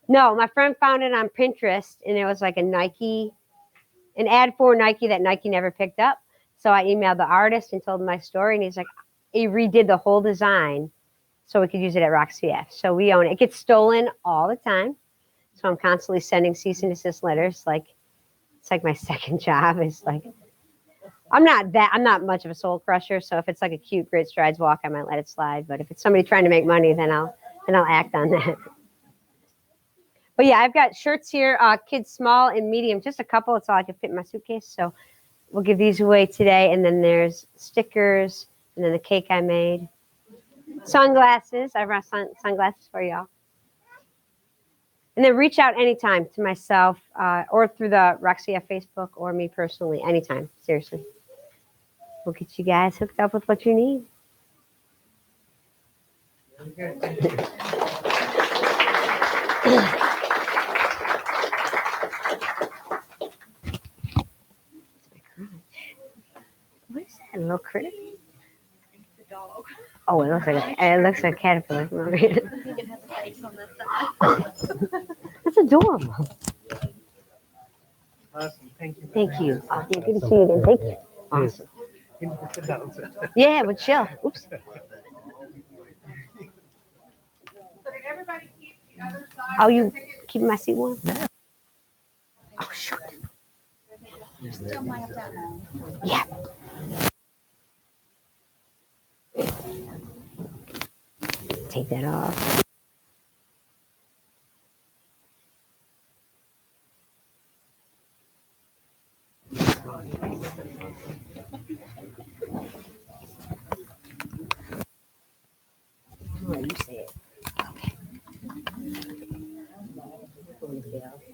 No, my friend found it on Pinterest and it was like an ad for Nike that Nike never picked up. So I emailed the artist and told him my story and he's like, he redid the whole design so we could use it at Rock CF. So we own it. It gets stolen all the time. So I'm constantly sending cease and desist letters. Like, it's like my second job. It's like, I'm not much of a soul crusher. So if it's like a cute Great Strides walk, I might let it slide. But if it's somebody trying to make money, then I'll act on that. But yeah, I've got shirts here, kids small and medium, just a couple. It's all I can fit in my suitcase. So we'll give these away today. And then there's stickers and then the cake I made. Sunglasses. I brought sunglasses for y'all. And then reach out anytime to myself or through the Roxia Facebook or me personally, anytime. Seriously. We'll get you guys hooked up with what you need. Very good. What is that? A little critter? the dog. Oh, it looks like a caterpillar. I think it has a face on this side. That's adorable. Awesome. Thank you. Thank you. Oh, yeah, good to see you again. Thank you. Awesome. You need to sit down, sir. Yeah, but chill. Oops. So did everybody keep the other side? Oh, of you the ticket? keeping my seat warm? Oh, sure. Still might have that long. Yeah. Take that off. Oh, you say it. Okay. Bill.